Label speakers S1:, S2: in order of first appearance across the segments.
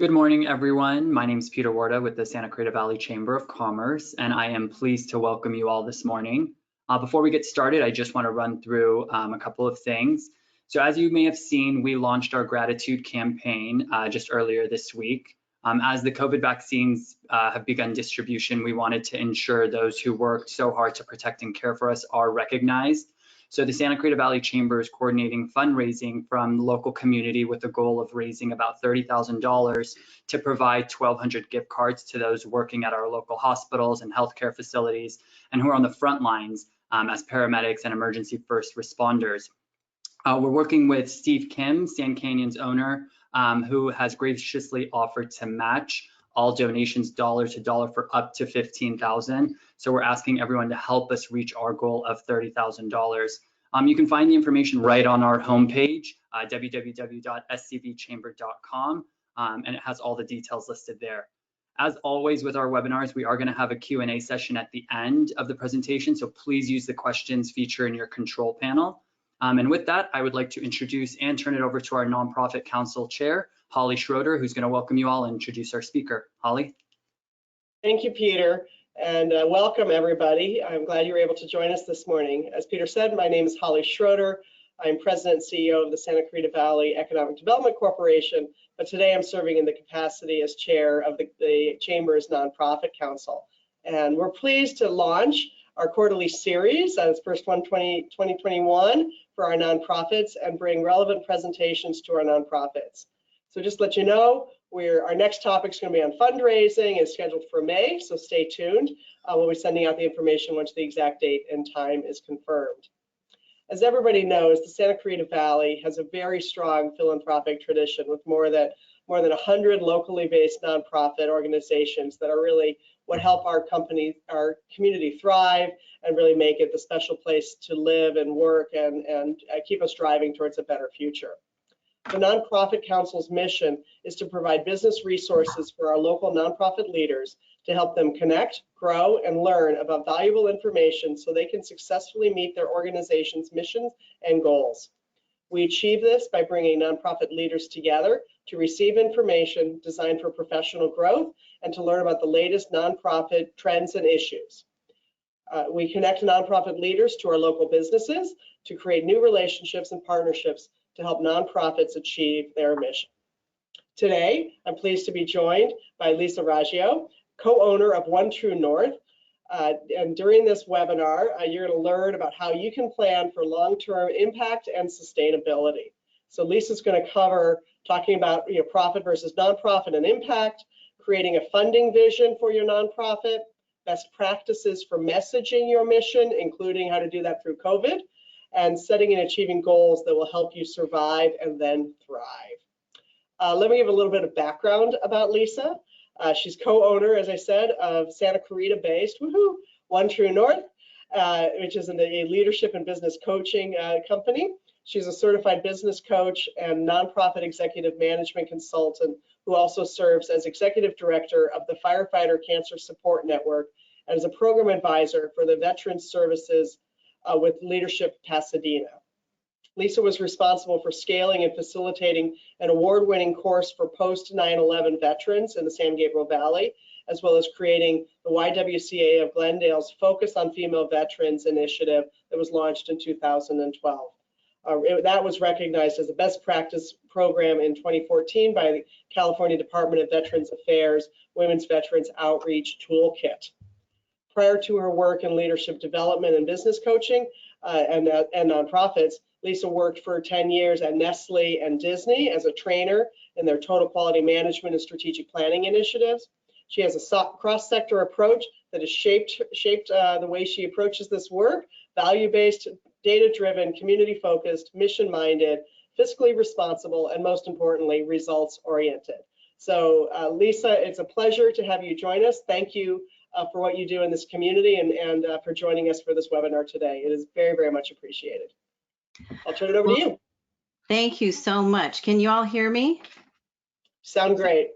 S1: Good morning, everyone. My name is Peter Warda with the Santa Cruz Valley Chamber of Commerce, and I am pleased to welcome you all this morning. Before we get started, I just want to run through a couple of things. So as you may have seen, we launched our gratitude campaign just earlier this week. As the COVID vaccines have begun distribution, we wanted to ensure those who worked so hard to protect and care for us are recognized. So the Santa Cruz Valley Chamber is coordinating fundraising from the local community with the goal of raising about $30,000 to provide 1,200 gift cards to those working at our local hospitals and healthcare facilities and who are on the front lines as paramedics and emergency first responders. We're working with Steve Kim, Sand Canyon's owner, who has graciously offered to match all donations dollar to dollar for up to $15,000. So we're asking everyone to help us reach our goal of $30,000. You can find the information right on our homepage, www.scvchamber.com, and it has all the details listed there. As always with our webinars, we are going to have a Q&A session at the end of the presentation, so please use the questions feature in your control panel. And with that, I would like to introduce and turn it over to our Nonprofit Council Chair, Holly Schroeder, who's going to welcome you all and introduce our speaker. Holly.
S2: Thank you, Peter, and welcome everybody. I'm glad you were able to join us this morning. As Peter said, my name is Holly Schroeder. I'm President and CEO of the Santa Cruz Valley Economic Development Corporation, but today I'm serving in the capacity as chair of the Chamber's Nonprofit Council. And we're pleased to launch our quarterly series, the first one 2021, for our nonprofits and bring relevant presentations to our nonprofits. So just to let you know, our next topic is going to be on fundraising. It's scheduled for May, so stay tuned. We'll be sending out the information once the exact date and time is confirmed. As everybody knows, the Santa Cruz Valley has a very strong philanthropic tradition with more than 100 locally based nonprofit organizations that are really what help our community thrive and really make it the special place to live and work and keep us driving towards a better future. The Nonprofit Council's mission is to provide business resources for our local nonprofit leaders to help them connect, grow, and learn about valuable information so they can successfully meet their organization's missions and goals. We achieve this by bringing nonprofit leaders together to receive information designed for professional growth and to learn about the latest nonprofit trends and issues. We connect nonprofit leaders to our local businesses to create new relationships and partnerships to help nonprofits achieve their mission. Today, I'm pleased to be joined by Lisa Raggio, co-owner of One True North. And during this webinar, you're going to learn about how you can plan for long-term impact and sustainability. So Lisa's going to cover talking about profit versus nonprofit and impact, creating a funding vision for your nonprofit, best practices for messaging your mission, including how to do that through COVID, and setting and achieving goals that will help you survive and then thrive. Let me give a little bit of background about Lisa. She's co-owner, as I said, of Santa Clarita-based One True North, which is a leadership and business coaching company. She's a certified business coach and nonprofit executive management consultant who also serves as executive director of the Firefighter Cancer Support Network and is a program advisor for the Veterans Services with Leadership Pasadena. Lisa was responsible for scaling and facilitating an award-winning course for post 9/11 veterans in the San Gabriel Valley, as well as creating the YWCA of Glendale's Focus on Female Veterans initiative that was launched in 2012. That was recognized as a best practice program in 2014 by the California Department of Veterans Affairs Women's Veterans Outreach Toolkit. Prior to her work in leadership development and business coaching and nonprofits, Lisa worked for 10 years at Nestle and Disney as a trainer in their total quality management and strategic planning initiatives. She has a cross-sector approach that has shaped the way she approaches this work: value-based, data-driven, community-focused, mission-minded, fiscally responsible, and most importantly, results-oriented. So Lisa, it's a pleasure to have you join us. Thank you for what you do in this community and for joining us for this webinar today. It is very, very much appreciated. I'll turn it over to you.
S3: Thank you so much. Can you all hear me?
S2: Sound great.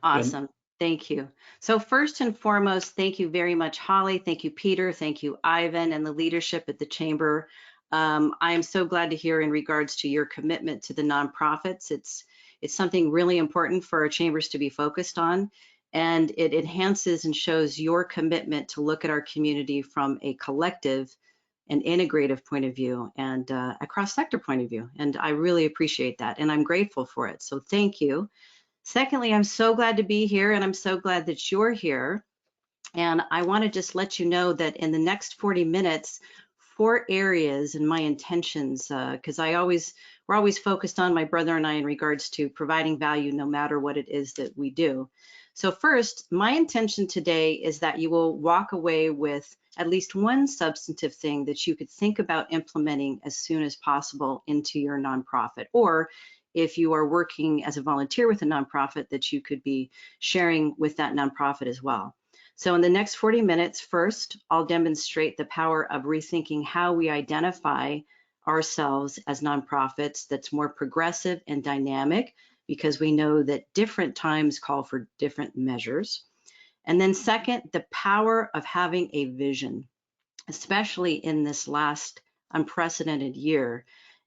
S3: Awesome. Good. Thank you. So first and foremost, thank you very much, Holly. Thank you, Peter. Thank you, Ivan, and the leadership at the Chamber I am so glad to hear in regards to your commitment to the nonprofits. It's something really important for our chambers to be focused on, and it enhances and shows your commitment to look at our community from a collective and integrative point of view and a cross-sector point of view. And I really appreciate that, and I'm grateful for it. So thank you. Secondly, I'm so glad to be here, and I'm so glad that you're here. And I want to just let you know that in the next 40 minutes, 4 areas and my intentions, because we're always focused on, my brother and I, in regards to providing value no matter what it is that we do. So first, my intention today is that you will walk away with at least one substantive thing that you could think about implementing as soon as possible into your nonprofit, or if you are working as a volunteer with a nonprofit, that you could be sharing with that nonprofit as well. So in the next 40 minutes, first, I'll demonstrate the power of rethinking how we identify ourselves as nonprofits that's more progressive and dynamic, because we know that different times call for different measures. And then second, the power of having a vision, especially in this last unprecedented year,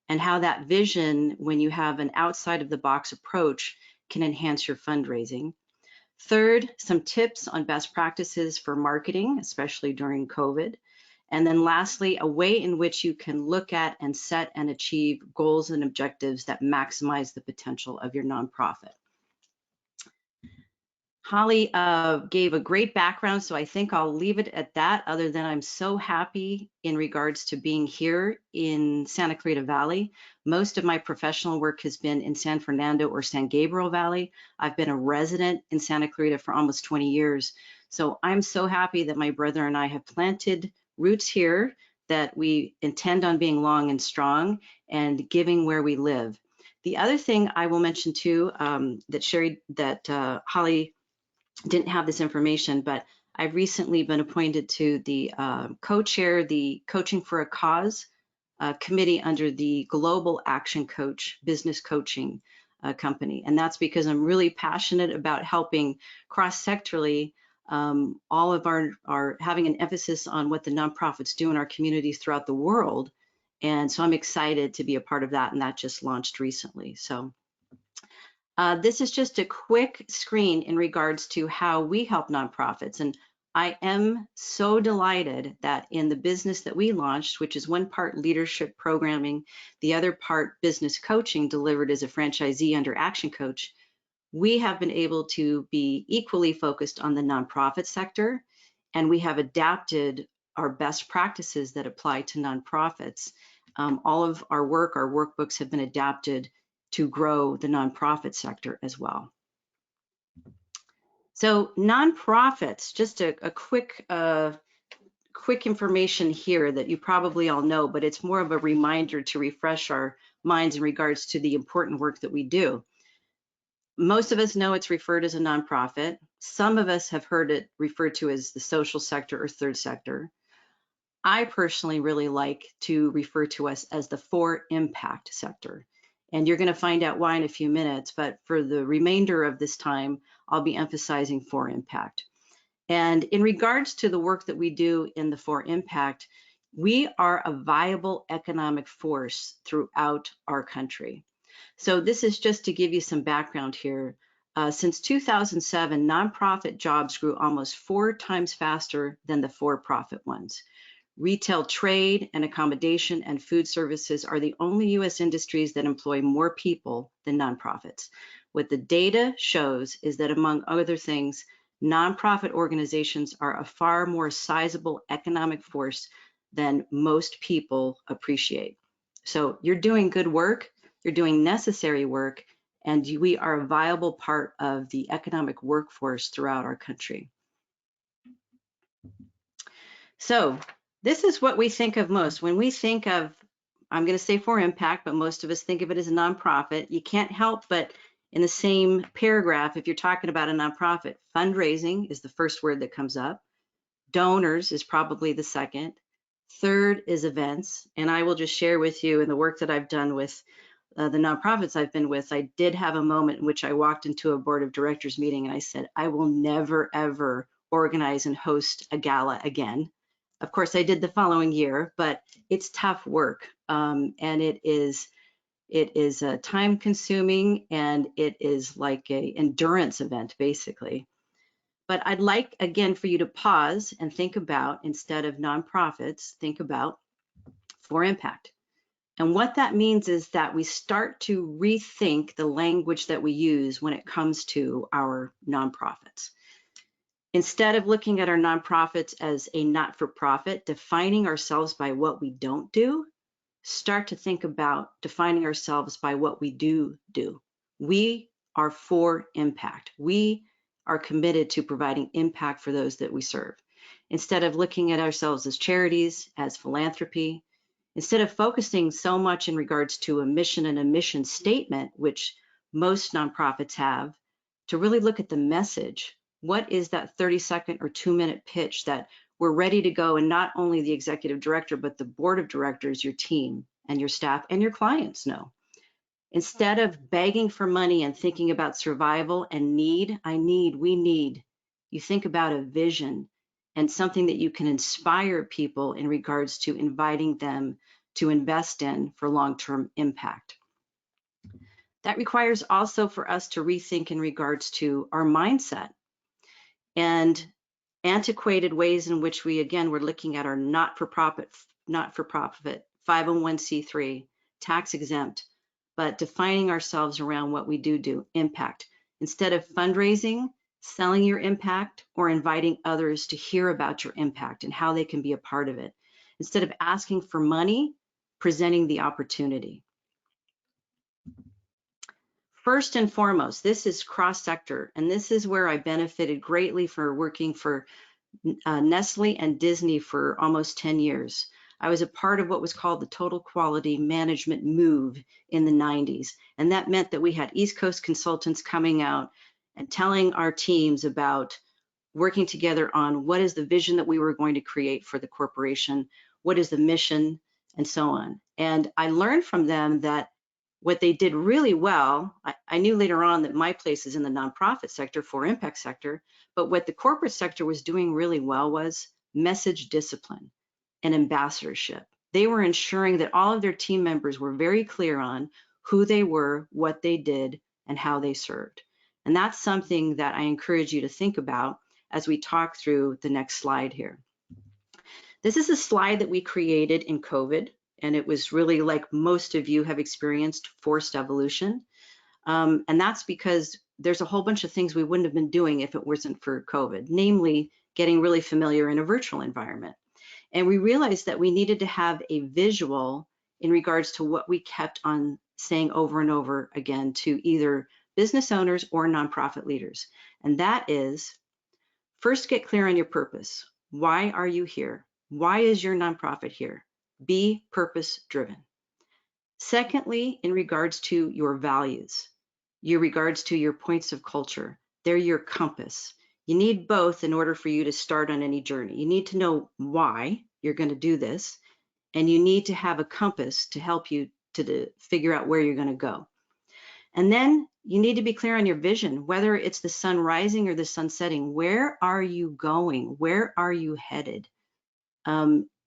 S3: and how that vision, when you have an outside of the box approach, can enhance your fundraising. Third, some tips on best practices for marketing, especially during COVID. And then lastly, a way in which you can look at and set and achieve goals and objectives that maximize the potential of your nonprofit. Holly gave a great background, so I think I'll leave it at that, other than I'm so happy in regards to being here in Santa Clarita Valley. Most of my professional work has been in San Fernando or San Gabriel Valley. I've been a resident in Santa Clarita for almost 20 years. So I'm so happy that my brother and I have planted roots here, that we intend on being long and strong and giving where we live. The other thing I will mention too, that Holly didn't have this information, but I've recently been appointed to the co-chair the Coaching for a Cause committee under the Global Action Coach business coaching company. And that's because I'm really passionate about helping cross-sectorally all of our having an emphasis on what the nonprofits do in our communities throughout the world. And so I'm excited to be a part of that, and that just launched recently. So this is just a quick screen in regards to how we help nonprofits. And I am so delighted that in the business that we launched, which is one part leadership programming, the other part business coaching delivered as a franchisee under Action Coach, we have been able to be equally focused on the nonprofit sector, and we have adapted our best practices that apply to nonprofits. All of our work, our workbooks have been adapted to grow the nonprofit sector as well. So nonprofits, just a quick information here that you probably all know, but it's more of a reminder to refresh our minds in regards to the important work that we do. Most of us know it's referred as a nonprofit. Some of us have heard it referred to as the social sector or third sector. I personally really like to refer to us as the for impact sector. And you're going to find out why in a few minutes, but for the remainder of this time, I'll be emphasizing for impact. And in regards to the work that we do in the for impact, we are a viable economic force throughout our country. So this is just to give you some background here. Since 2007, nonprofit jobs grew almost 4 times faster than the for-profit ones. Retail trade and accommodation and food services are the only U.S. industries that employ more people than nonprofits. What the data shows is that, among other things, nonprofit organizations are a far more sizable economic force than most people appreciate. So you're doing good work, you're doing necessary work, and we are a viable part of the economic workforce throughout our country. So this is what we think of most. When we think of, I'm going to say for impact, but most of us think of it as a nonprofit. You can't help but in the same paragraph, if you're talking about a nonprofit, fundraising is the first word that comes up. Donors is probably the second. Third is events. And I will just share with you in the work that I've done with the nonprofits I've been with, I did have a moment in which I walked into a board of directors meeting and I said, I will never, ever organize and host a gala again. Of course, I did the following year, but it's tough work, and it is time consuming, and it is like a endurance event, basically. But I'd like, again, for you to pause and think about, instead of nonprofits, think about for impact. And what that means is that we start to rethink the language that we use when it comes to our nonprofits. Instead of looking at our nonprofits as a not-for-profit, defining ourselves by what we don't do, start to think about defining ourselves by what we do. We are for impact. We are committed to providing impact for those that we serve. Instead of looking at ourselves as charities, as philanthropy, instead of focusing so much in regards to a mission and a mission statement, which most nonprofits have, to really look at the message. What is that 30-second or 2-minute pitch that we're ready to go, and not only the executive director, but the board of directors, your team and your staff and your clients know? Instead of begging for money and thinking about survival and need, we need, you think about a vision and something that you can inspire people in regards to inviting them to invest in for long-term impact. That requires also for us to rethink in regards to our mindset and antiquated ways in which we, again, we're looking at our not-for-profit 501c3, tax exempt, but defining ourselves around what we do, impact. Instead of fundraising, selling your impact, or inviting others to hear about your impact and how they can be a part of it. Instead of asking for money, presenting the opportunity. First and foremost, this is cross-sector, and this is where I benefited greatly for working for Nestle and Disney for almost 10 years. I was a part of what was called the total quality management move in the 90s. And that meant that we had East Coast consultants coming out and telling our teams about working together on what is the vision that we were going to create for the corporation, what is the mission, and so on. And I learned from them that what they did really well, I knew later on that my place is in the nonprofit sector, for impact sector, but what the corporate sector was doing really well was message discipline and ambassadorship. They were ensuring that all of their team members were very clear on who they were, what they did, and how they served. And that's something that I encourage you to think about as we talk through the next slide here. This is a slide that we created in COVID, and it was really, like most of you have experienced, forced evolution. And that's because there's a whole bunch of things we wouldn't have been doing if it wasn't for COVID, namely getting really familiar in a virtual environment. And we realized that we needed to have a visual in regards to what we kept on saying over and over again to either business owners or nonprofit leaders. And that is, first, get clear on your purpose. Why are you here? Why is your nonprofit here? Be purpose-driven. Secondly, in regards to your values, regards to your points of culture, they're your compass. You need both in order for you to start on any journey. You need to know why you're going to do this, and you need to have a compass to help you to figure out where you're going to go. And then you need to be clear on your vision, whether it's the sun rising or the sun setting. Where are you going? Where are you headed?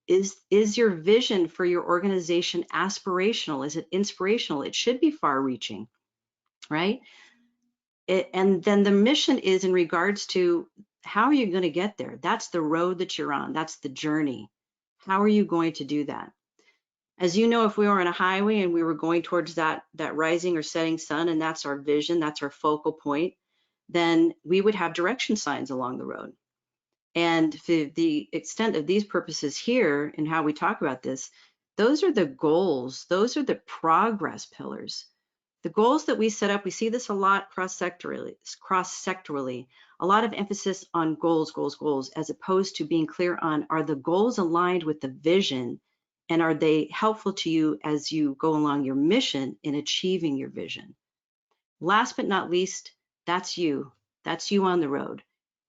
S3: Is your vision for your organization aspirational? Is it inspirational? It should be far-reaching, right? And then the mission is in regards to how are you going to get there? That's the road that you're on. That's the journey. How are you going to do that? As you know, if we were on a highway and we were going towards that rising or setting sun, and that's our vision, that's our focal point, then we would have direction signs along the road. And the extent of these purposes here and how we talk about this, those are the goals. Those are the progress pillars. The goals that we set up, we see this a lot cross-sectorally, a lot of emphasis on goals, as opposed to being clear on, are the goals aligned with the vision, and are they helpful to you as you go along your mission in achieving your vision? Last but not least, that's you on the road.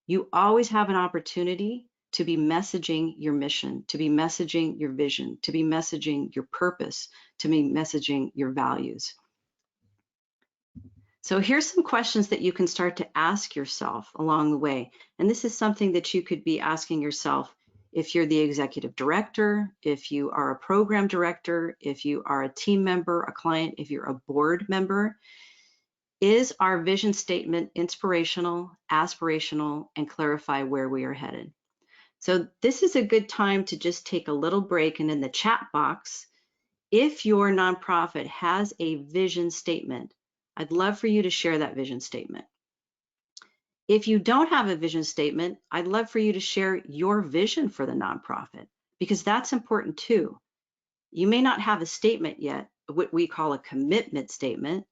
S3: You always have an opportunity to be messaging your mission, to be messaging your vision, to be messaging your purpose, to be messaging your values. So here's some questions that you can start to ask yourself along the way. And this is something that you could be asking yourself if you're the executive director, if you are a program director, if you are a team member, a client, if you're a board member. Is our vision statement inspirational, aspirational, and clarify where we are headed? So this is a good time to just take a little break, and in the chat box, if your nonprofit has a vision statement, I'd love for you to share that vision statement. If you don't have a vision statement, I'd love for you to share your vision for the nonprofit, because that's important too. You may not have a statement yet, what we call a commitment statement,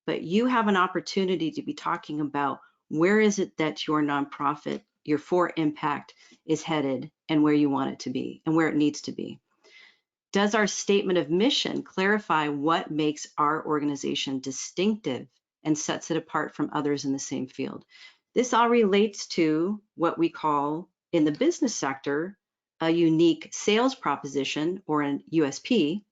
S3: but you have an opportunity to be talking about where is it that your nonprofit, your for impact, is headed and where you want it to be and where it needs to be. Does our statement of mission clarify what makes our organization distinctive and sets it apart from others in the same field? This all relates to what we call in the business sector a unique sales proposition, or an USP.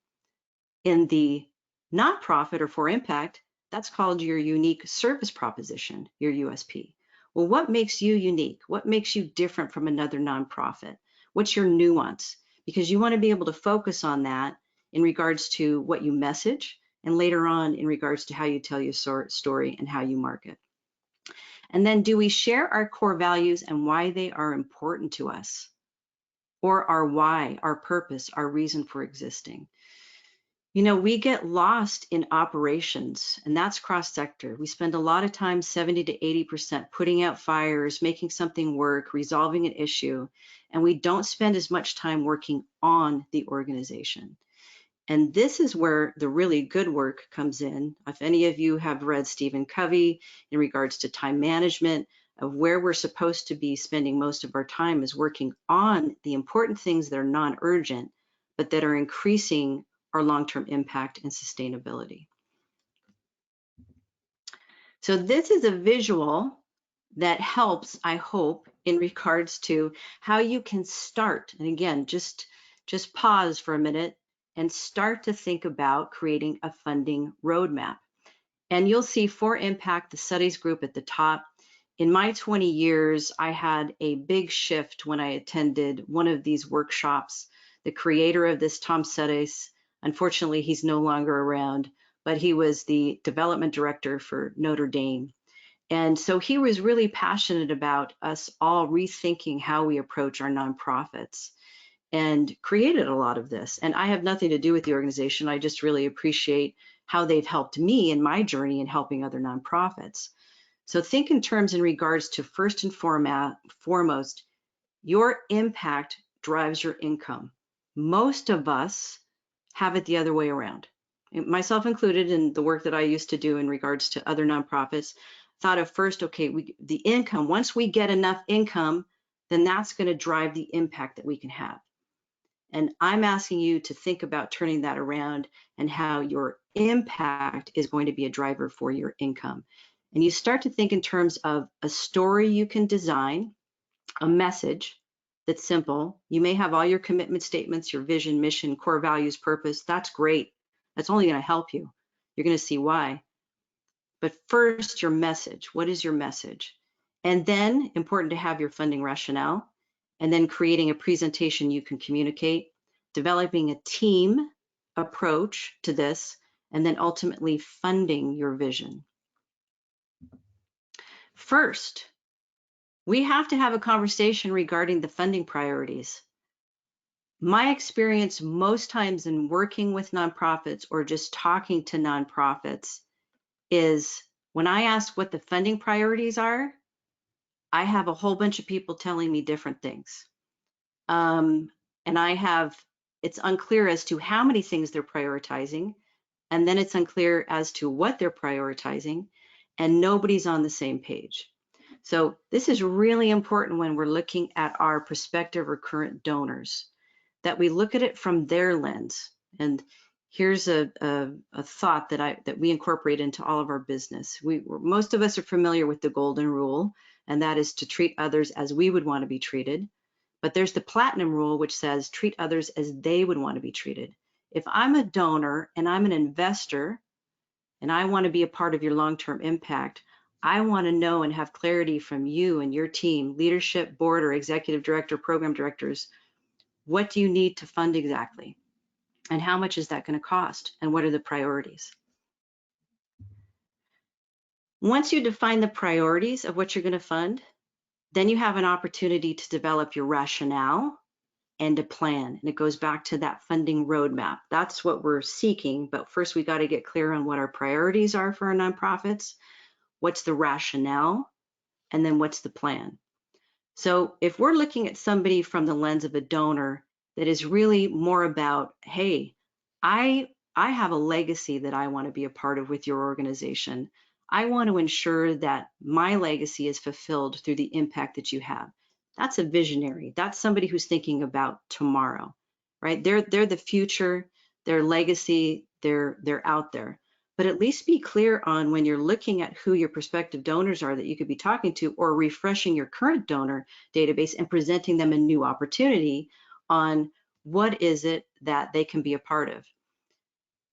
S3: In the nonprofit or for impact, that's called your unique service proposition, your USP. Well, what makes you unique? What makes you different from another nonprofit? What's your nuance? Because you want to be able to focus on that in regards to what you message, and later on in regards to how you tell your story and how you market. And then, do we share our core values and why they are important to us? Or our why, our purpose, our reason for existing? You know, we get lost in operations, and that's cross-sector. We spend a lot of time, 70 to 80%, putting out fires, making something work, resolving an issue, and we don't spend as much time working on the organization. And this is where the really good work comes in. If any of you have read Stephen Covey in regards to time management, of where we're supposed to be spending most of our time is working on the important things that are non-urgent, but that are increasing our long-term impact and sustainability. So this is a visual that helps, I hope, in regards to how you can start. And again, just pause for a minute and start to think about creating a funding roadmap. And you'll see for impact, the studies group at the top. In my 20 years, I had a big shift when I attended one of these workshops. The creator of this, Tom Sedes, unfortunately, he's no longer around, but he was the development director for Notre Dame. And so he was really passionate about us all rethinking how we approach our nonprofits, and created a lot of this. And I have nothing to do with the organization. I just really appreciate how they've helped me in my journey in helping other nonprofits. So think in terms in regards to, first and foremost, your impact drives your income. Most of us have it the other way around, myself included, in the work that I used to do in regards to other nonprofits. Thought of first, okay, the income, once we get enough income, then that's going to drive the impact that we can have. And I'm asking you to think about turning that around and how your impact is going to be a driver for your income. And you start to think in terms of a story you can design, a message that's simple. You may have all your commitment statements, your vision, mission, core values, purpose. That's great. That's only going to help you. You're going to see why. But first, your message. What is your message? And then, important to have your funding rationale, and then creating a presentation you can communicate, developing a team approach to this, and then ultimately funding your vision. First, we have to have a conversation regarding the funding priorities. My experience most times in working with nonprofits or just talking to nonprofits is when I ask what the funding priorities are, I have a whole bunch of people telling me different things. And it's unclear as to how many things they're prioritizing, and then it's unclear as to what they're prioritizing, and nobody's on the same page. So this is really important when we're looking at our prospective or current donors, that we look at it from their lens. And here's a thought that we incorporate into all of our business. Most of us are familiar with the golden rule, and that is to treat others as we would want to be treated. But there's the platinum rule, which says treat others as they would want to be treated. If I'm a donor and I'm an investor and I want to be a part of your long-term impact, I want to know and have clarity from you and your team, leadership, board, or executive director, program directors, What do you need to fund exactly? And how much is that going to cost? And what are the priorities? Once you define the priorities of what you're going to fund, then you have an opportunity to develop your rationale and a plan. And it goes back to that funding roadmap. That's what we're seeking. But first, we got to get clear on what our priorities are for our nonprofits, what's the rationale, and then what's the plan. So if we're looking at somebody from the lens of a donor that is really more about, hey, I have a legacy that I want to be a part of with your organization. I want to ensure that my legacy is fulfilled through the impact that you have. That's a visionary. That's somebody who's thinking about tomorrow, right? They're the future, their legacy, they're out there. But at least be clear on when you're looking at who your prospective donors are that you could be talking to, or refreshing your current donor database and presenting them a new opportunity on what is it that they can be a part of.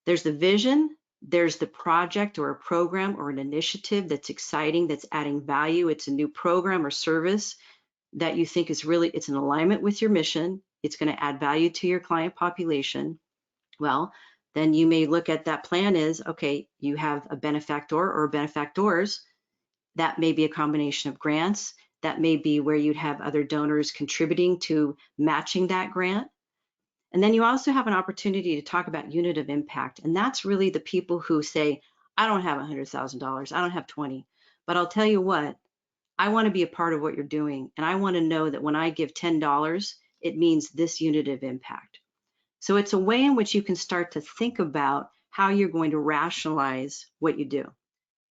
S3: There's the vision, there's the project or a program or an initiative that's exciting, that's adding value. It's a new program or service that you think is really, it's in alignment with your mission. It's going to add value to your client population. Well, then you may look at that plan as, okay, you have a benefactor or benefactors. That may be a combination of grants. That may be where you'd have other donors contributing to matching that grant. And then you also have an opportunity to talk about unit of impact. And that's really the people who say, I don't have $100,000, I don't have 20, but I'll tell you what, I want to be a part of what you're doing. And I want to know that when I give $10, it means this unit of impact. So it's a way in which you can start to think about how you're going to rationalize what you do.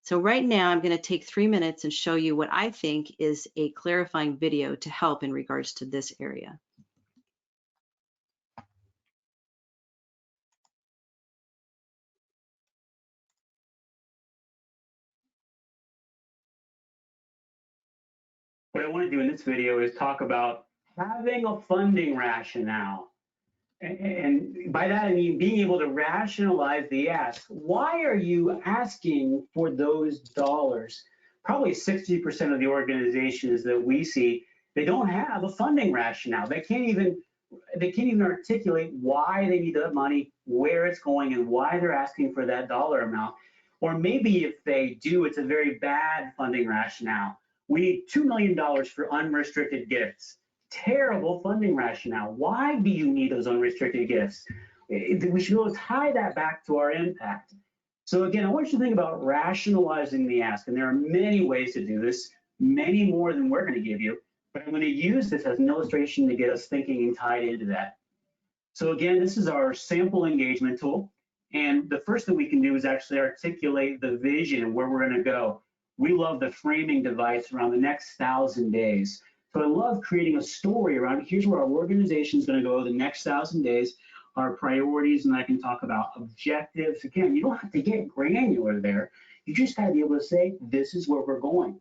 S3: So right now, I'm going to take 3 minutes and show you what I think is a clarifying video to help in regards to this area.
S4: What I want to do in this video is talk about having a funding rationale. And by that, I mean being able to rationalize the ask. Why are you asking for those dollars? Probably 60% of the organizations that we see, they don't have a funding rationale. They can't even articulate why they need that money, where it's going, and why they're asking for that dollar amount. Or maybe if they do, it's a very bad funding rationale. We need $2 million for unrestricted gifts. Terrible funding rationale. Why do you need those unrestricted gifts? We should be able to tie that back to our impact. So again, I want you to think about rationalizing the ask, and there are many ways to do this, many more than we're going to give you, but I'm going to use this as an illustration to get us thinking and tied into that. So again, this is our sample engagement tool, and the first thing we can do is actually articulate the vision and where we're going to go. We love the framing device around the next 1,000 days. So I love creating a story around here's where our organization is going to go the next 1,000 days, our priorities, and I can talk about objectives. Again, you don't have to get granular there. You just got to be able to say, this is where we're going.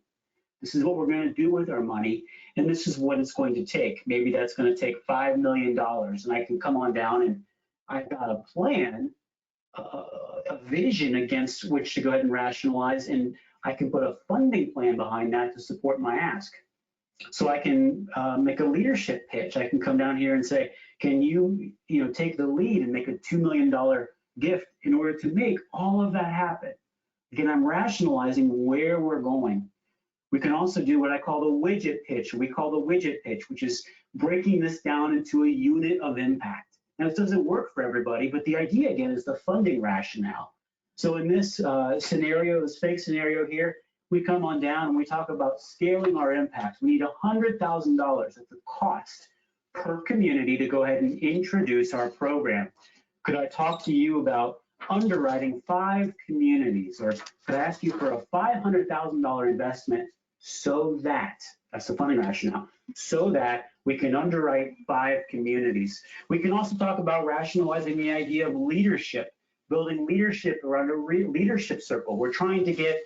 S4: This is what we're going to do with our money, and this is what it's going to take. Maybe that's going to take $5 million, and I can come on down and I've got a plan, a vision against which to go ahead and rationalize, and I can put a funding plan behind that to support my ask. So I can make a leadership pitch. I can come down here and say, can you take the lead and make a $2 million gift in order to make all of that happen? Again, I'm rationalizing where we're going. We can also do what I call the widget pitch. We call the widget pitch, which is breaking this down into a unit of impact. Now, this doesn't work for everybody, but the idea, again, is the funding rationale. So in this scenario, this fake scenario here, we come on down and we talk about scaling our impact. We need $100,000 at the cost per community to go ahead and introduce our program. Could I talk to you about underwriting 5 communities, or could I ask you for a $500,000 investment so that's the funding rationale, so that we can underwrite 5 communities. We can also talk about rationalizing the idea of leadership, building leadership around a leadership circle. We're trying to get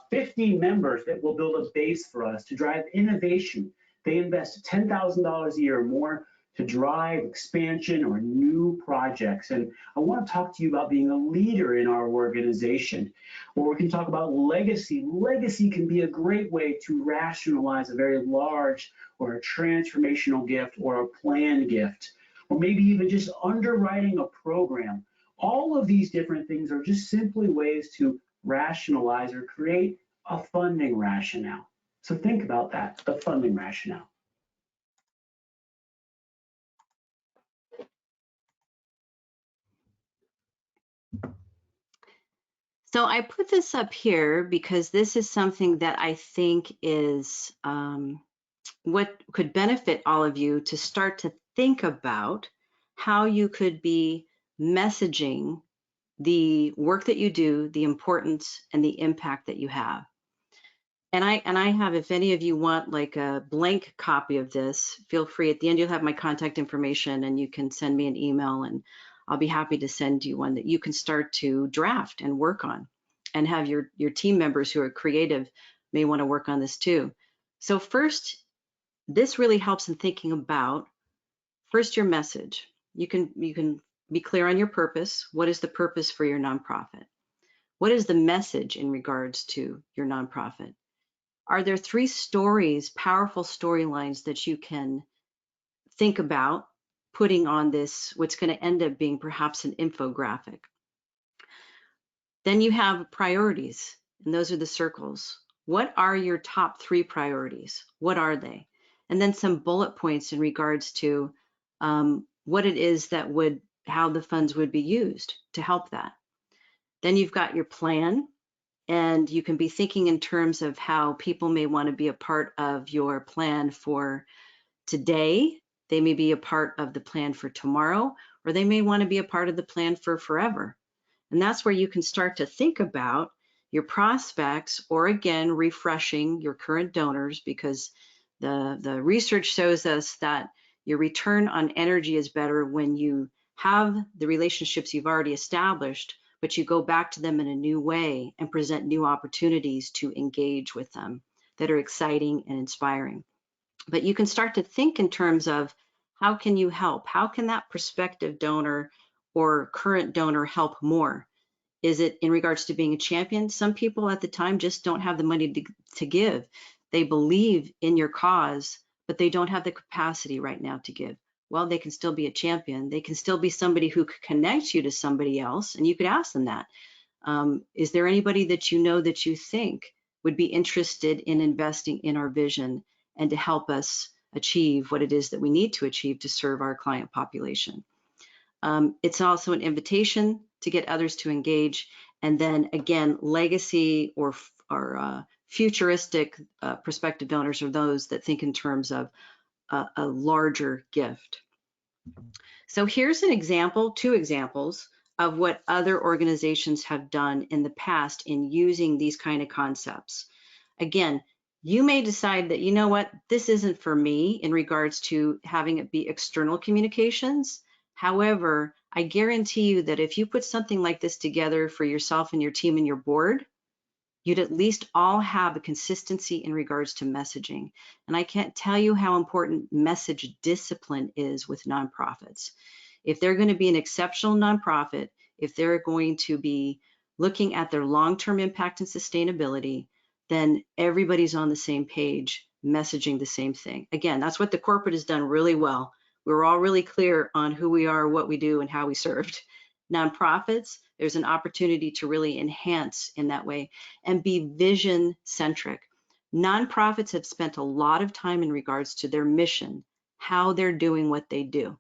S4: 50 members that will build a base for us to drive innovation. They invest $10,000 a year or more to drive expansion or new projects. And I want to talk to you about being a leader in our organization. Or we can talk about legacy. Legacy can be a great way to rationalize a very large or a transformational gift or a planned gift, or maybe even just underwriting a program. All of these different things are just simply ways to rationalize or create a funding rationale. So think about that, the funding rationale.
S3: So I put this up here because this is something that I think is what could benefit all of you to start to think about how you could be messaging the work that you do, the importance and the impact that you have. And I have, if any of you want like a blank copy of this, feel free. At the end, you'll have my contact information and you can send me an email and I'll be happy to send you one that you can start to draft and work on, and have your team members who are creative may want to work on this too. So first, this really helps in thinking about first your message. You can be clear on your purpose. What is the purpose for your nonprofit? What is the message in regards to your nonprofit? Are there 3 stories, powerful storylines that you can think about putting on this, what's going to end up being perhaps an infographic? Then you have priorities, and those are the circles. What are your top 3 priorities? What are they? And then some bullet points in regards to what it is that how the funds would be used to help that. Then you've got your plan, and you can be thinking in terms of how people may want to be a part of your plan for today. They may be a part of the plan for tomorrow, or they may want to be a part of the plan for forever. And that's where you can start to think about your prospects, or again, refreshing your current donors, because the research shows us that your return on energy is better when you have the relationships you've already established, but you go back to them in a new way and present new opportunities to engage with them that are exciting and inspiring. But you can start to think in terms of how can you help? How can that prospective donor or current donor help more? Is it in regards to being a champion? Some people at the time just don't have the money to give. They believe in your cause, but they don't have the capacity right now to give. Well, they can still be a champion. They can still be somebody who could connect you to somebody else, and you could ask them that. Is there anybody that you know that you think would be interested in investing in our vision and to help us achieve what it is that we need to achieve to serve our client population? It's also an invitation to get others to engage. And then again, legacy or futuristic prospective donors are those that think in terms of a larger gift. So here's an example, 2 examples of what other organizations have done in the past in using these kind of concepts. Again, you may decide that, you know what, this isn't for me in regards to having it be external communications. However, I guarantee you that if you put something like this together for yourself and your team and your board, you'd at least all have a consistency in regards to messaging. And I can't tell you how important message discipline is with nonprofits. If they're going to be an exceptional nonprofit, if they're going to be looking at their long-term impact and sustainability, then everybody's on the same page, messaging the same thing. Again, that's what the corporate has done really well. We're all really clear on who we are, what we do, and how we served. Nonprofits, there's an opportunity to really enhance in that way and be vision centric. Nonprofits have spent a lot of time in regards to their mission, how they're doing what they do.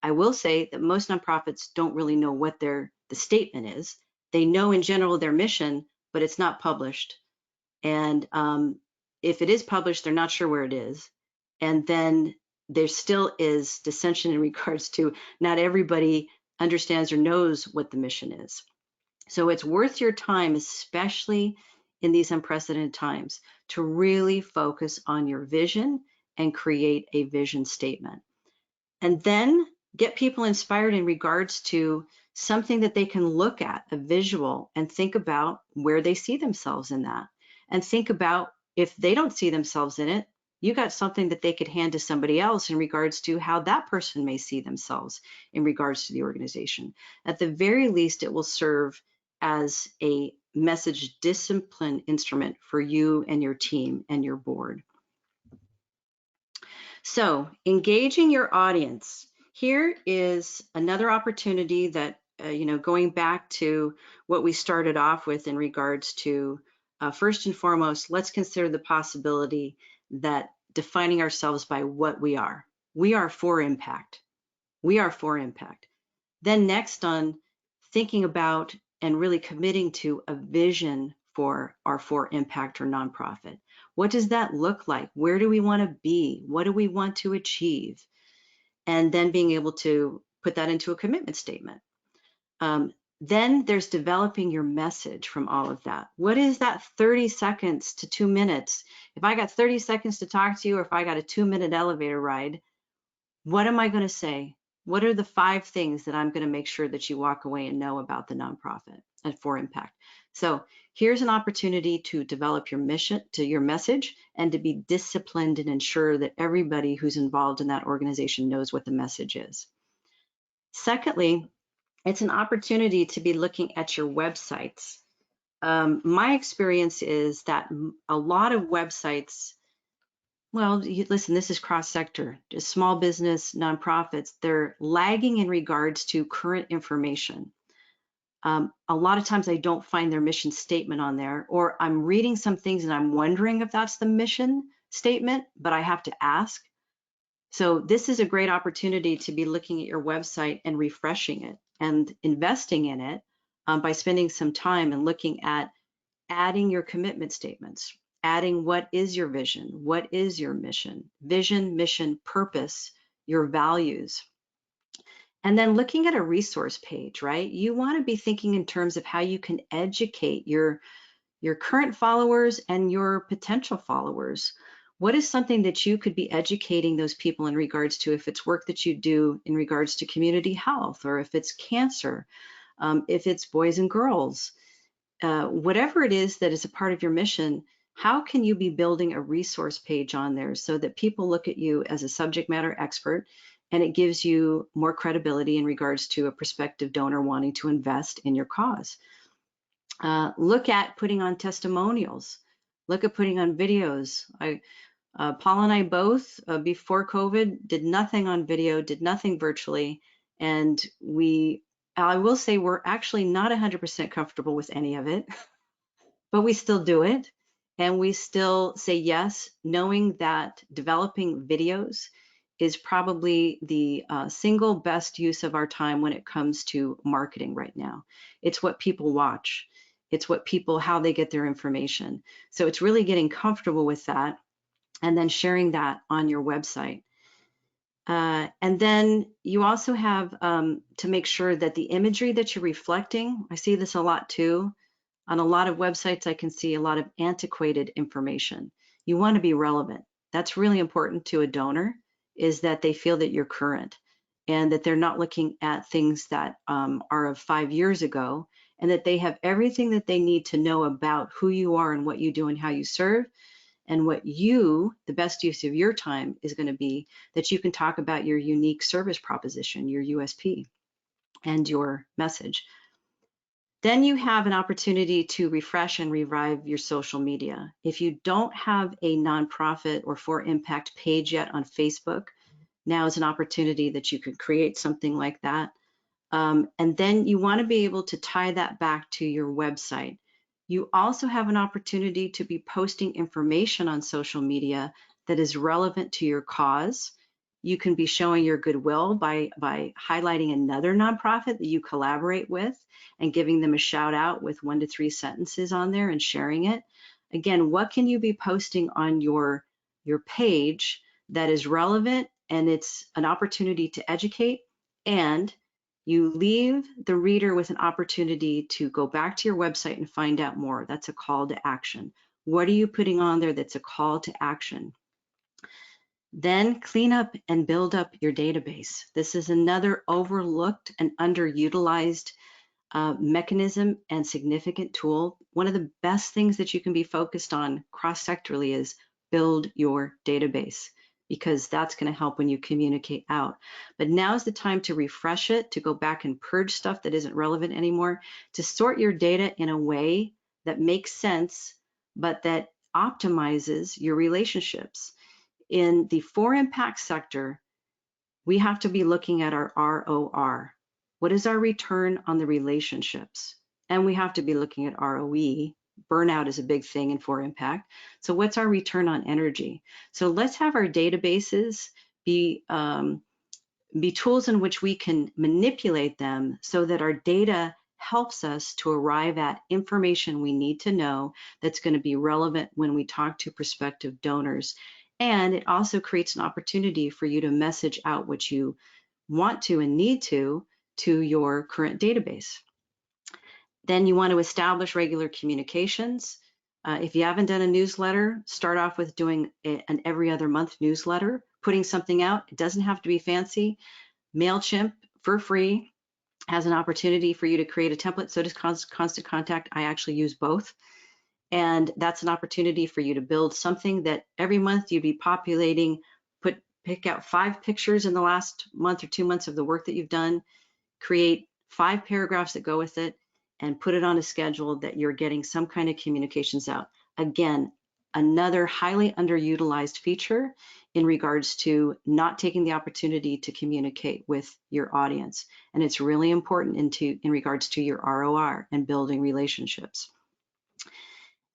S3: I will say that most nonprofits don't really know what the statement is. They know in general their mission, but it's not published. And if it is published, they're not sure where it is. And then there still is dissension in regards to not everybody understands or knows what the mission is. So it's worth your time, especially in these unprecedented times, to really focus on your vision and create a vision statement. And then get people inspired in regards to something that they can look at, a visual, and think about where they see themselves in that. And think about if they don't see themselves in it, You got something that they could hand to somebody else in regards to how that person may see themselves in regards to the organization. At the very least, it will serve as a message discipline instrument for you and your team and your board. So engaging your audience. Here is another opportunity that, going back to what we started off with in regards to, first and foremost, let's consider the possibility that defining ourselves by what we are. We are for impact. We are for impact. Then next on thinking about and really committing to a vision for our for impact or nonprofit. What does that look like? Where do we want to be? What do we want to achieve? And then being able to put that into a commitment statement. Then there's developing your message from all of that. What is that 30 seconds to 2 minutes? If I got 30 seconds to talk to you, or if I got a 2-minute elevator ride, what am I going to say? What are the 5 things that I'm going to make sure that you walk away and know about the nonprofit and for impact? So here's an opportunity to develop your mission, to your message, and to be disciplined and ensure that everybody who's involved in that organization knows what the message is. Secondly, it's an opportunity to be looking at your websites. My experience is that a lot of websites, well, listen, this is cross-sector, just small business, nonprofits, they're lagging in regards to current information. A lot of times I don't find their mission statement on there, or I'm reading some things and I'm wondering if that's the mission statement, but I have to ask. So this is a great opportunity to be looking at your website and refreshing it and investing in it by spending some time and looking at adding your commitment statements, adding what is your vision, what is your mission, vision, mission, purpose, your values. And then looking at a resource page, right? You want to be thinking in terms of how you can educate your current followers and your potential followers. What is something that you could be educating those people in regards to, if it's work that you do in regards to community health, or if it's cancer, if it's boys and girls, whatever it is that is a part of your mission, how can you be building a resource page on there so that people look at you as a subject matter expert, and it gives you more credibility in regards to a prospective donor wanting to invest in your cause. Look at putting on testimonials. Look at putting on videos. Paul and I both, before COVID, did nothing on video, did nothing virtually, and I will say we're actually not 100% comfortable with any of it, but we still do it, and we still say yes, knowing that developing videos is probably the single best use of our time when it comes to marketing right now. It's what people watch. It's what people, how they get their information. So it's really getting comfortable with that and then sharing that on your website. And then you also have to make sure that the imagery that you're reflecting, I see this a lot too. On a lot of websites, I can see a lot of antiquated information. You want to be relevant. That's really important to a donor, is that they feel that you're current and that they're not looking at things that are of 5 years ago, and that they have everything that they need to know about who you are and what you do and how you serve, and what the best use of your time is going to be, that you can talk about your unique service proposition, your USP, and your message. Then you have an opportunity to refresh and revive your social media. If you don't have a nonprofit or for impact page yet on Facebook, now is an opportunity that you could create something like that. And then you want to be able to tie that back to your website. You also have an opportunity to be posting information on social media that is relevant to your cause. You can be showing your goodwill by highlighting another nonprofit that you collaborate with and giving them a shout out with 1 to 3 sentences on there and sharing it. Again, what can you be posting on your page that is relevant, and it's an opportunity to educate, and you leave the reader with an opportunity to go back to your website and find out more. That's a call to action. What are you putting on there that's a call to action? Then clean up and build up your database. This is another overlooked and underutilized mechanism and significant tool. One of the best things that you can be focused on cross-sectorally is build your database, because that's going to help when you communicate out. But now's the time to refresh it, to go back and purge stuff that isn't relevant anymore, to sort your data in a way that makes sense, but that optimizes your relationships. In the for impact sector, we have to be looking at our ROR. What is our return on the relationships? And we have to be looking at ROE. Burnout is a big thing in for impact. So what's our return on energy? So let's have our databases be tools in which we can manipulate them so that our data helps us to arrive at information we need to know that's going to be relevant when we talk to prospective donors. And it also creates an opportunity for you to message out what you want to and need to your current database. Then you want to establish regular communications. If you haven't done a newsletter, start off with doing an every other month newsletter, putting something out. It doesn't have to be fancy. MailChimp, for free, has an opportunity for you to create a template. So does Constant Contact. I actually use both. And that's an opportunity for you to build something that every month you'd be populating, pick out 5 pictures in the last month or 2 months of the work that you've done, create 5 paragraphs that go with it, and put it on a schedule that you're getting some kind of communications out. Again, another highly underutilized feature in regards to not taking the opportunity to communicate with your audience. And it's really important in regards to your ROR and building relationships.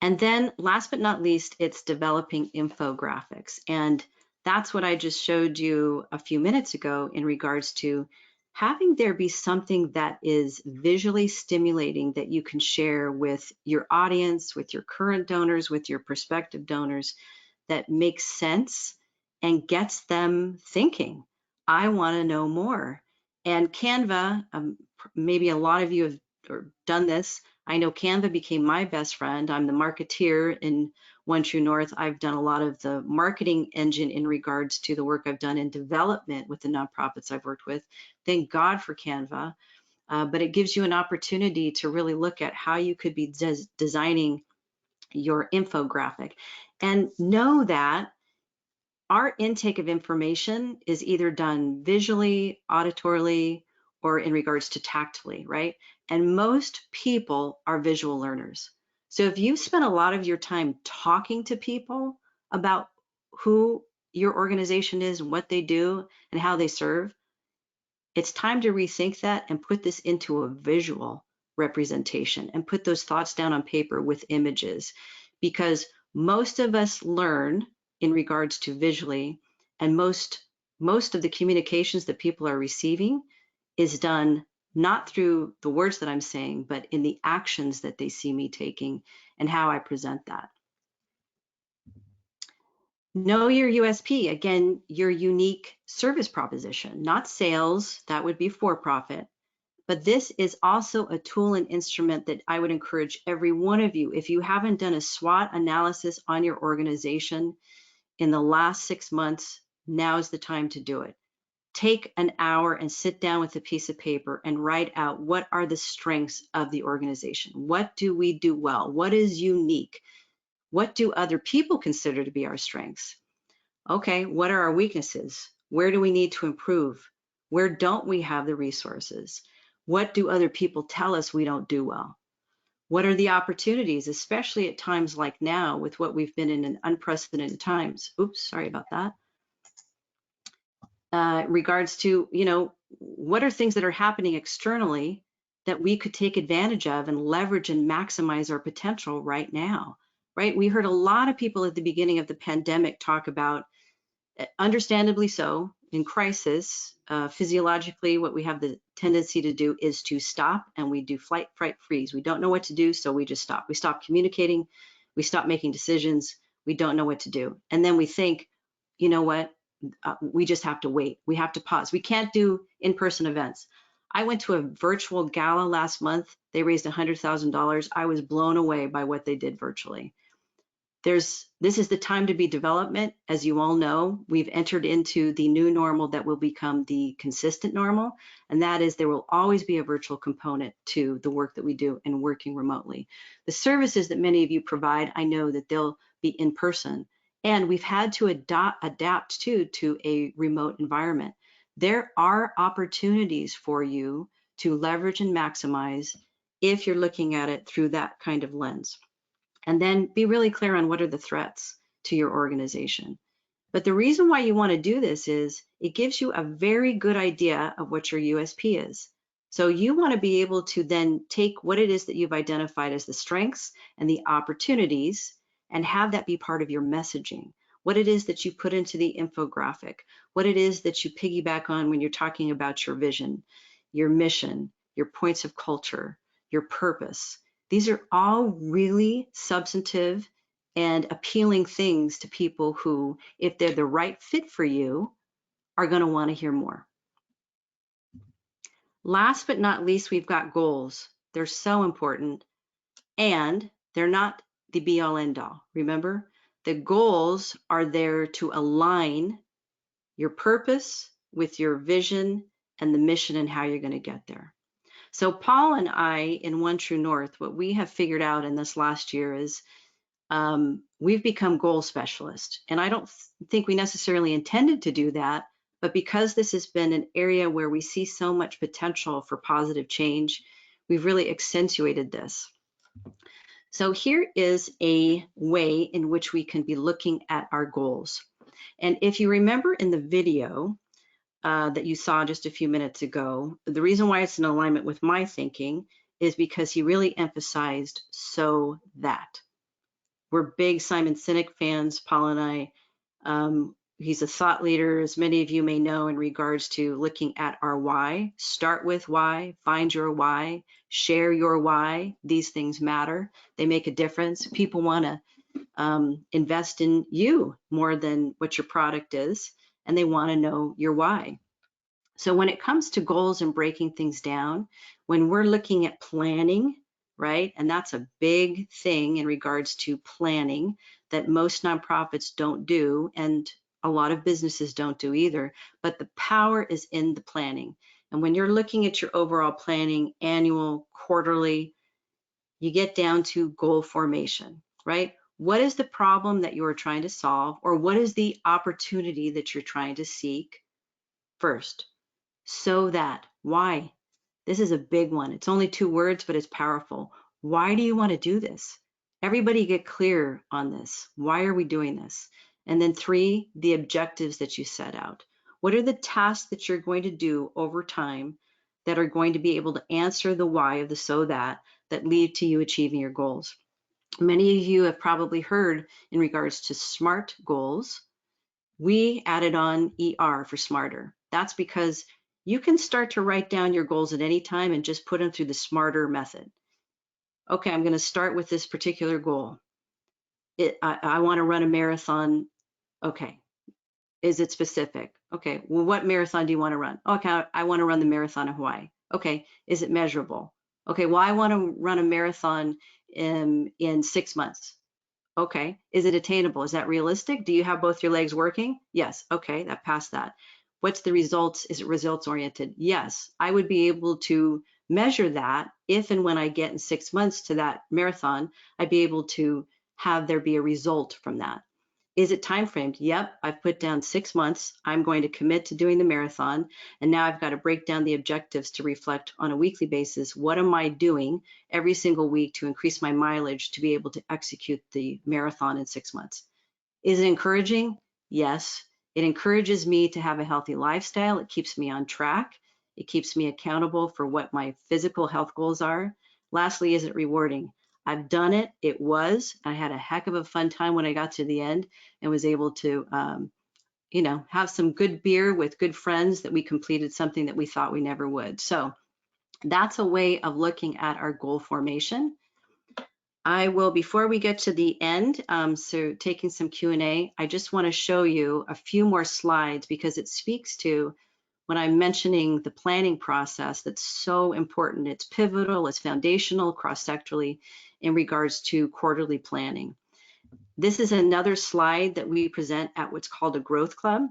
S3: And then last but not least, it's developing infographics. And that's what I just showed you a few minutes ago in regards to having there be something that is visually stimulating that you can share with your audience, with your current donors, with your prospective donors, that makes sense and gets them thinking, I want to know more. And Canva, maybe a lot of you have done this. I know Canva became my best friend. I'm the marketeer in One True North. I've done a lot of the marketing engine in regards to the work I've done in development with the nonprofits I've worked with. Thank God for Canva. But it gives you an opportunity to really look at how you could be designing your infographic. And know that our intake of information is either done visually, auditorily, or in regards to tactily, right? And most people are visual learners. So if you spend a lot of your time talking to people about who your organization is and what they do and how they serve, it's time to rethink that and put this into a visual representation and put those thoughts down on paper with images, because most of us learn in regards to visually, and most of the communications that people are receiving is done not through the words that I'm saying, but in the actions that they see me taking and how I present that. Know your USP, again, your unique service proposition, not sales, that would be for profit, but this is also a tool and instrument that I would encourage every one of you, if you haven't done a SWOT analysis on your organization in the last 6 months, now is the time to do it. Take an hour and sit down with a piece of paper and write out what are the strengths of the organization. What do we do well? What is unique? What do other people consider to be our strengths? Okay, what are our weaknesses? Where do we need to improve? Where don't we have the resources? What do other people tell us we don't do well? What are the opportunities, especially at times like now with what we've been in unprecedented times? Oops, sorry about that. Regards to, what are things that are happening externally that we could take advantage of and leverage and maximize our potential right now, right? We heard a lot of people at the beginning of the pandemic talk about, understandably so, in crisis, physiologically, what we have the tendency to do is to stop, and we do flight, fright, freeze. We don't know what to do, so we just stop. We stop communicating, we stop making decisions, we don't know what to do. And then we think, you know what? We just have to wait. We have to pause. We can't do in-person events. I went to a virtual gala last month. They raised $100,000. I was blown away by what they did virtually. This is the time to be development. As you all know, we've entered into the new normal that will become the consistent normal, and that is there will always be a virtual component to the work that we do and working remotely. The services that many of you provide, I know that they'll be in person, And we've had to adapt to a remote environment. There are opportunities for you to leverage and maximize if you're looking at it through that kind of lens. And then be really clear on what are the threats to your organization. But the reason why you want to do this is it gives you a very good idea of what your USP is. So you want to be able to then take what it is that you've identified as the strengths and the opportunities and have that be part of your messaging. What it is that you put into the infographic, what it is that you piggyback on when you're talking about your vision, your mission, your points of culture, your purpose. These are all really substantive and appealing things to people who, if they're the right fit for you, are going to want to hear more. Last but not least, we've got goals. They're so important, and they're not the be all end all. Remember, the goals are there to align your purpose with your vision and the mission and how you're going to get there. So Paul and I in One True North, what we have figured out in this last year is we've become goal specialists. And I don't think we necessarily intended to do that, but because this has been an area where we see so much potential for positive change, we've really accentuated this. So here is a way in which we can be looking at our goals. And if you remember in the video that you saw just a few minutes ago, the reason why it's in alignment with my thinking is because he really emphasized so that. We're big Simon Sinek fans, Paul and I. He's a thought leader, as many of you may know, in regards to looking at our why. Start with why, find your why, share your why. These things matter. They make a difference. People want to invest in you more than what your product is, and they want to know your why. So when it comes to goals and breaking things down, when we're looking at planning, right? And that's a big thing in regards to planning that most nonprofits don't do, and a lot of businesses don't do either, but the power is in the planning. And when you're looking at your overall planning, annual, quarterly, you get down to goal formation, right? What is the problem that you are trying to solve, or what is the opportunity that you're trying to seek first? So that, why? This is a big one. It's only 2 words, but it's powerful. Why do you want to do this? Everybody get clear on this. Why are we doing this? And then 3, the objectives that you set out. What are the tasks that you're going to do over time that are going to be able to answer the why of the so that lead to you achieving your goals? Many of you have probably heard in regards to SMART goals. We added on ER for smarter. That's because you can start to write down your goals at any time and just put them through the smarter method. Okay, I'm going to start with this particular goal. I want to run a marathon. Okay, is it specific? Okay, well, what marathon do you want to run? Okay, I want to run the marathon of Hawaii. Okay, is it measurable? Okay, well, I want to run a marathon in 6 months. Okay, is it attainable? Is that realistic? Do you have both your legs working? Yes, okay, that passed that. What's the results? Is it results oriented? Yes, I would be able to measure that if and when I get in 6 months to that marathon, I'd be able to have there be a result from that. Is it time framed? Yep, I've put down 6 months. I'm going to commit to doing the marathon. And now I've got to break down the objectives to reflect on a weekly basis. What am I doing every single week to increase my mileage to be able to execute the marathon in 6 months? Is it encouraging? Yes. It encourages me to have a healthy lifestyle. It keeps me on track. It keeps me accountable for what my physical health goals are. Lastly, is it rewarding? I've done it. I had a heck of a fun time when I got to the end and was able to, have some good beer with good friends that we completed something that we thought we never would. So that's a way of looking at our goal formation. I will, before we get to the end, so taking some Q&A, I just want to show you a few more slides because it speaks to when I'm mentioning the planning process that's so important. It's pivotal, it's foundational, cross-sectorally in regards to quarterly planning. This is another slide that we present at what's called a growth club.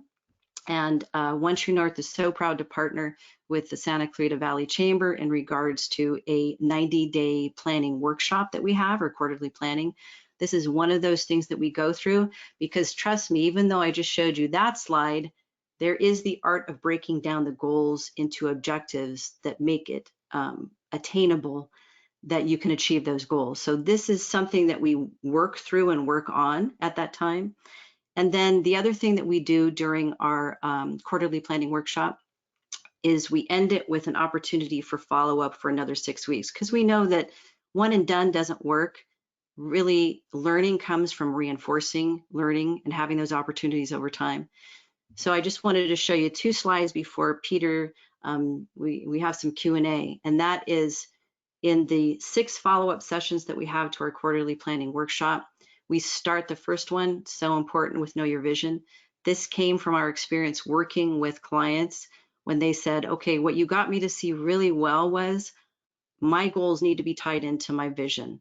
S3: And One True North is so proud to partner with the Santa Clarita Valley Chamber in regards to a 90-day planning workshop that we have, or quarterly planning. This is one of those things that we go through, because trust me, even though I just showed you that slide, there is the art of breaking down the goals into objectives that make it attainable, that you can achieve those goals. So this is something that we work through and work on at that time. And then the other thing that we do during our quarterly planning workshop is we end it with an opportunity for follow-up for another 6 weeks, because we know that one and done doesn't work. Really, learning comes from reinforcing learning and having those opportunities over time. So I just wanted to show you 2 slides before Peter, we have some Q&A, and that is in the 6 follow-up sessions that we have to our quarterly planning workshop. We start the first one, so important, with Know Your Vision. This came from our experience working with clients when they said, okay, what you got me to see really well was my goals need to be tied into my vision.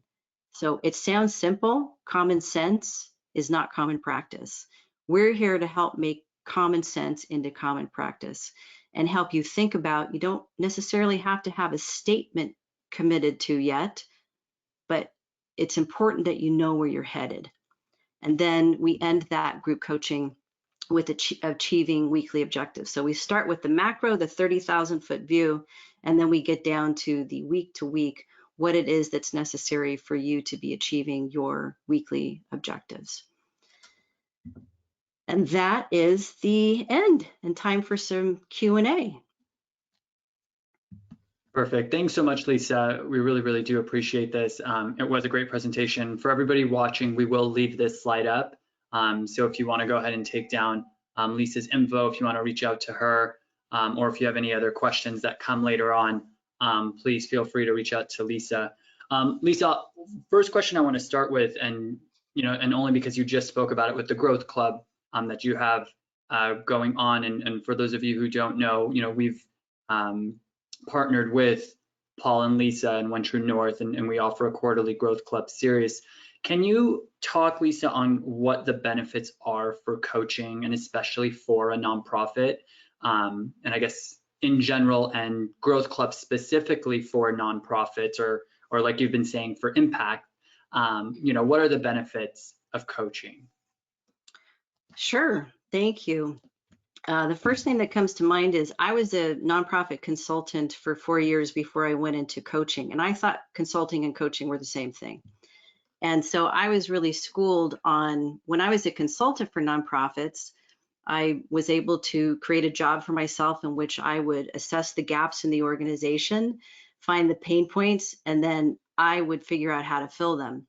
S3: So it sounds simple. Common sense is not common practice. We're here to help make common sense into common practice and help you think about, you don't necessarily have to have a statement committed to yet, but it's important that you know where you're headed. And then we end that group coaching with achieving weekly objectives. So we start with the macro, the 30,000 foot view, and then we get down to the week to week, what it is that's necessary for you to be achieving your weekly objectives. And that is the end, and time for some Q&A.
S1: Perfect. Thanks so much, Lisa. We really, really do appreciate this. It was a great presentation. For everybody watching, we will leave this slide up. So if you want to go ahead and take down Lisa's info, if you want to reach out to her, or if you have any other questions that come later on, please feel free to reach out to Lisa. Lisa, first question I want to start with, and only because you just spoke about it with the Growth Club that you have going on, and for those of you who don't know, we've partnered with Paul and Lisa and One True North, and we offer a quarterly Growth Club series. Can you talk, Lisa, on what the benefits are for coaching, and especially for a nonprofit, and I guess in general, and Growth Club specifically for nonprofits, or like you've been saying, for impact? What are the benefits of coaching?
S3: Sure, thank you. The first thing that comes to mind is I was a nonprofit consultant for 4 years before I went into coaching, and I thought consulting and coaching were the same thing. And so I was really schooled on, when I was a consultant for nonprofits, I was able to create a job for myself in which I would assess the gaps in the organization, find the pain points, and then I would figure out how to fill them.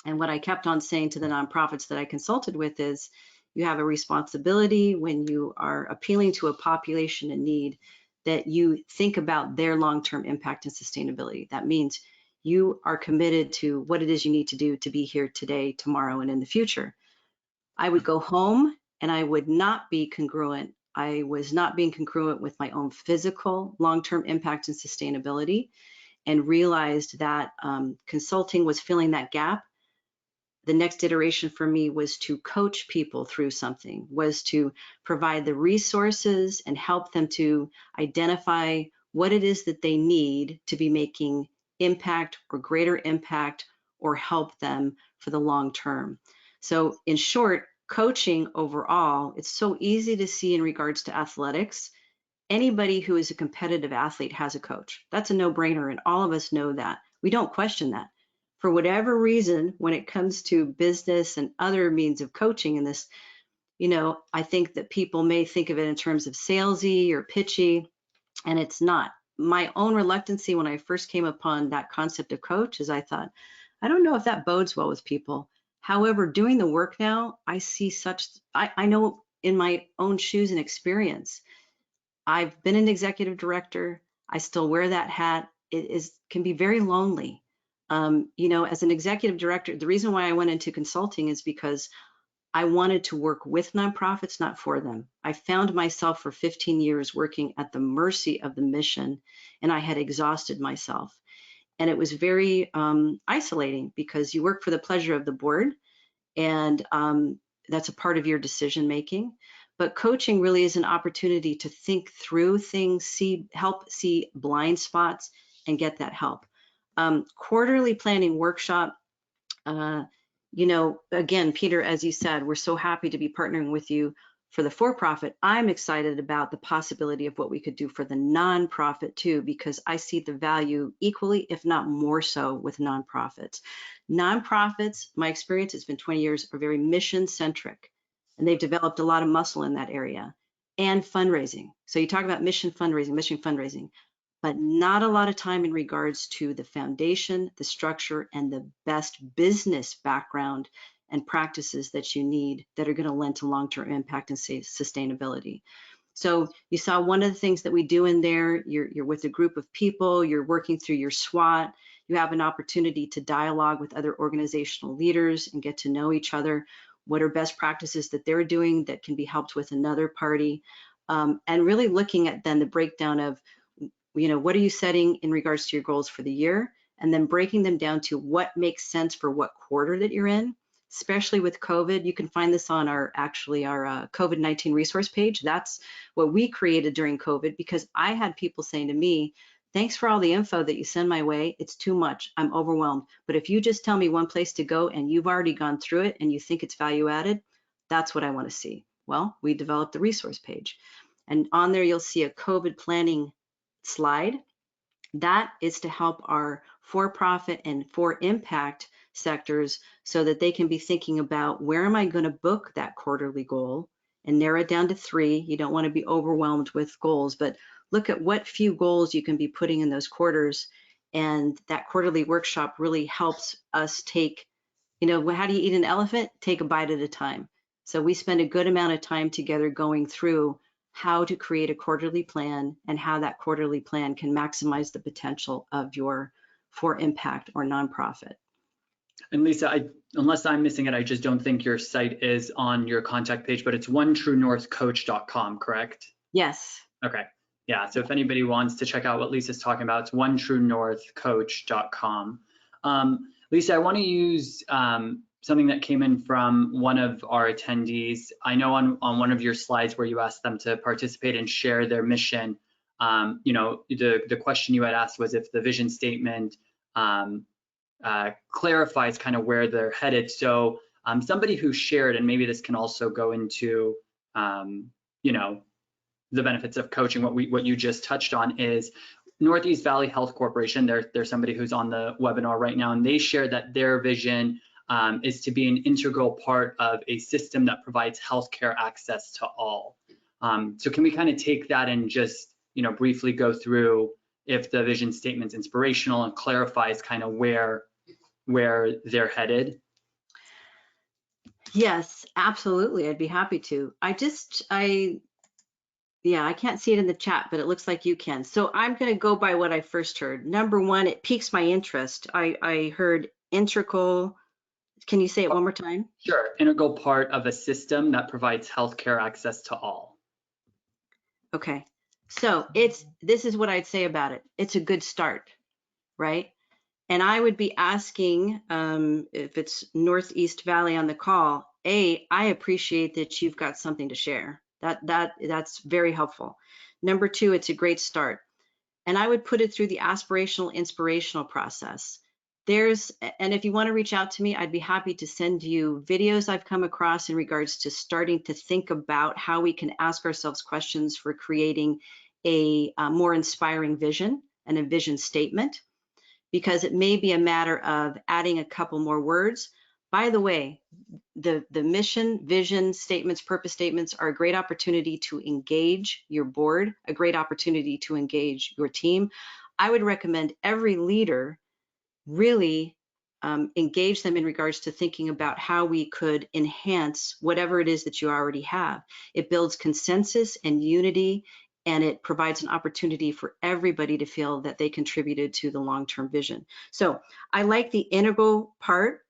S3: And what I kept on saying to the nonprofits that I consulted with is, you have a responsibility when you are appealing to a population in need that you think about their long-term impact and sustainability. That means you are committed to what it is you need to do to be here today, tomorrow, and in the future. I would go home and I would not be congruent. I was not being congruent with my own physical long-term impact and sustainability, and realized that consulting was filling that gap. The next iteration for me was to coach people through something, was to provide the resources and help them to identify what it is that they need to be making impact or greater impact, or help them for the long term. So in short, coaching overall, it's so easy to see in regards to athletics. Anybody who is a competitive athlete has a coach. That's a no-brainer, and all of us know that. We don't question that. For whatever reason, when it comes to business and other means of coaching in this, I think that people may think of it in terms of salesy or pitchy, and it's not. My own reluctancy when I first came upon that concept of coach is I thought, I don't know if that bodes well with people. However, doing the work now, I see I know in my own shoes and experience, I've been an executive director. I still wear that hat. It can be very lonely. As an executive director, the reason why I went into consulting is because I wanted to work with nonprofits, not for them. I found myself for 15 years working at the mercy of the mission, and I had exhausted myself. And it was very isolating, because you work for the pleasure of the board, and that's a part of your decision making. But coaching really is an opportunity to think through things, help see blind spots, and get that help. Quarterly planning workshop, you know, again, Peter, as you said, we're so happy to be partnering with you for the for-profit. I'm excited about the possibility of what we could do for the nonprofit too, because I see the value equally, if not more so, with nonprofits. Nonprofits, my experience, it's been 20 years, are very mission-centric, and they've developed a lot of muscle in that area. And fundraising. So you talk about mission fundraising, but not a lot of time in regards to the foundation, the structure, and the best business background and practices that you need that are going to lend to long-term impact and sustainability. So you saw one of the things that we do in there, you're with a group of people, you're working through your SWOT, you have an opportunity to dialogue with other organizational leaders and get to know each other. What are best practices that they're doing that can be helped with another party? And really looking at then the breakdown of, you know, what are you setting in regards to your goals for the year? And then breaking them down to what makes sense for what quarter that you're in, especially with COVID. You can find this on our COVID-19 resource page. That's what we created during COVID, because I had people saying to me, thanks for all the info that you send my way. It's too much. I'm overwhelmed. But if you just tell me one place to go and you've already gone through it and you think it's value added, that's what I want to see. Well, we developed the resource page. And on there, you'll see a COVID planning slide. That is to help our for-profit and for impact sectors so that they can be thinking about, where am I going to book that quarterly goal, and narrow it down to 3. You don't want to be overwhelmed with goals, but look at what few goals you can be putting in those quarters. And that quarterly workshop really helps us take, you know, how do you eat an elephant? Take a bite at a time. So we spend a good amount of time together going through how to create a quarterly plan and how that quarterly plan can maximize the potential of your for impact or nonprofit.
S1: And Lisa, unless I'm missing it, I just don't think your site is on your contact page, but it's onetruenorthcoach.com, correct?
S3: Yes.
S1: Okay. Yeah. So if anybody wants to check out what Lisa's talking about, it's onetruenorthcoach.com. Lisa, I want to use something that came in from one of our attendees. I know on one of your slides where you asked them to participate and share their mission, you know, the question you had asked was if the vision statement clarifies kind of where they're headed. So somebody who shared, and maybe this can also go into, you know, the benefits of coaching, what you just touched on, is Northeast Valley Health Corporation. There's somebody who's on the webinar right now, and they shared that their vision is to be an integral part of a system that provides healthcare access to all. So can we kind of take that and just, you know, briefly go through if the vision statement's inspirational and clarifies kind of where they're headed?
S3: Yes, absolutely. I'd be happy to. Yeah, I can't see it in the chat, but it looks like you can. So I'm going to go by what I first heard. Number one, it piques my interest. I heard integral. Can you say it one more time?
S1: Sure. Integral part of a system that provides healthcare access to all.
S3: Okay. So this is what I'd say about it. It's a good start, right? And I would be asking, if it's Northeast Valley on the call, I appreciate that you've got something to share. That's very helpful. Number two, it's a great start. And I would put it through the aspirational, inspirational process. And if you want to reach out to me, I'd be happy to send you videos I've come across in regards to starting to think about how we can ask ourselves questions for creating a more inspiring vision and a vision statement, because it may be a matter of adding a couple more words. By the way, the mission, vision statements, purpose statements are a great opportunity to engage your board, a great opportunity to engage your team. I would recommend every leader really engage them in regards to thinking about how we could enhance whatever it is that you already have. It builds consensus and unity, and it provides an opportunity for everybody to feel that they contributed to the long-term vision. So I like the integral part.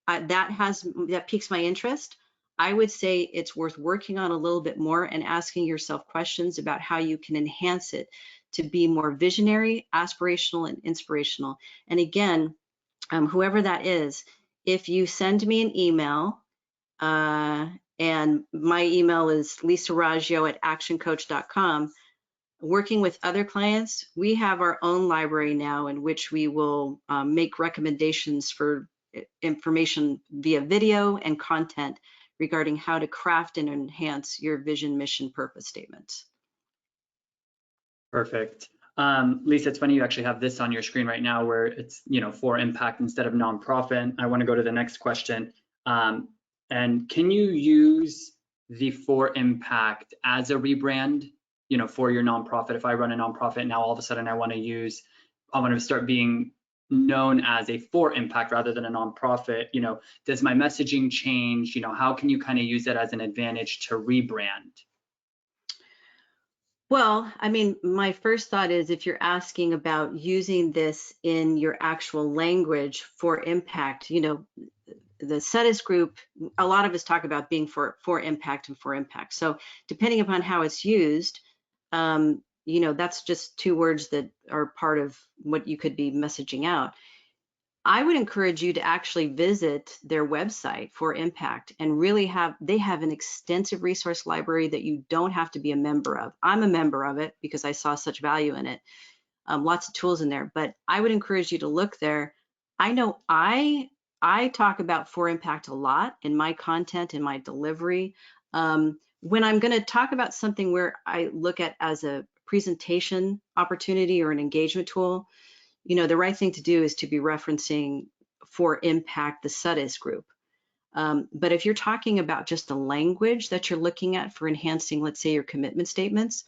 S3: That piques my interest. I would say it's worth working on a little bit more and asking yourself questions about how you can enhance it to be more visionary, aspirational, and inspirational. And again, whoever that is, if you send me an email, and my email is Lisa Raggio at actioncoach.com. Working with other clients, we have our own library now in which we will make recommendations for information via video and content regarding how to craft and enhance your vision, mission, purpose statements.
S1: Perfect. Lisa, it's funny you actually have this on your screen right now where it's, for impact instead of nonprofit. I want to go to the next question. And can you use the for impact as a rebrand, for your nonprofit? If I run a nonprofit now, all of a sudden I want to start being known as a for impact rather than a nonprofit, does my messaging change? How can you kind of use that as an advantage to rebrand?
S3: Well, I mean, my first thought is if you're asking about using this in your actual language for impact, the SETIS group, a lot of us talk about being for impact and for impact. So depending upon how it's used, that's just two words that are part of what you could be messaging out. I would encourage you to actually visit their website for impact and really they have an extensive resource library that you don't have to be a member of. I'm a member of it because I saw such value in it. Lots of tools in there, but I would encourage you to look there. I know I talk about for impact a lot in my content, in my delivery. When I'm going to talk about something where I look at as a presentation opportunity or an engagement tool, the right thing to do is to be referencing for impact, the SETIS group. But if you're talking about just the language that you're looking at for enhancing, let's say, your commitment statements,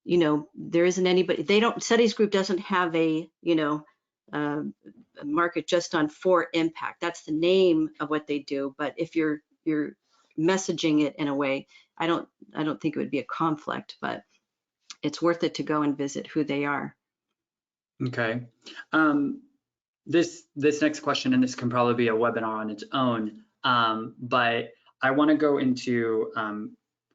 S3: there isn't anybody, SETIS group doesn't have a market just on for impact. That's the name of what they do. But if you're messaging it in a way, I don't think it would be a conflict, but it's worth it to go and visit who they are.
S1: Okay. This next question, and this can probably be a webinar on its own, but I want to go into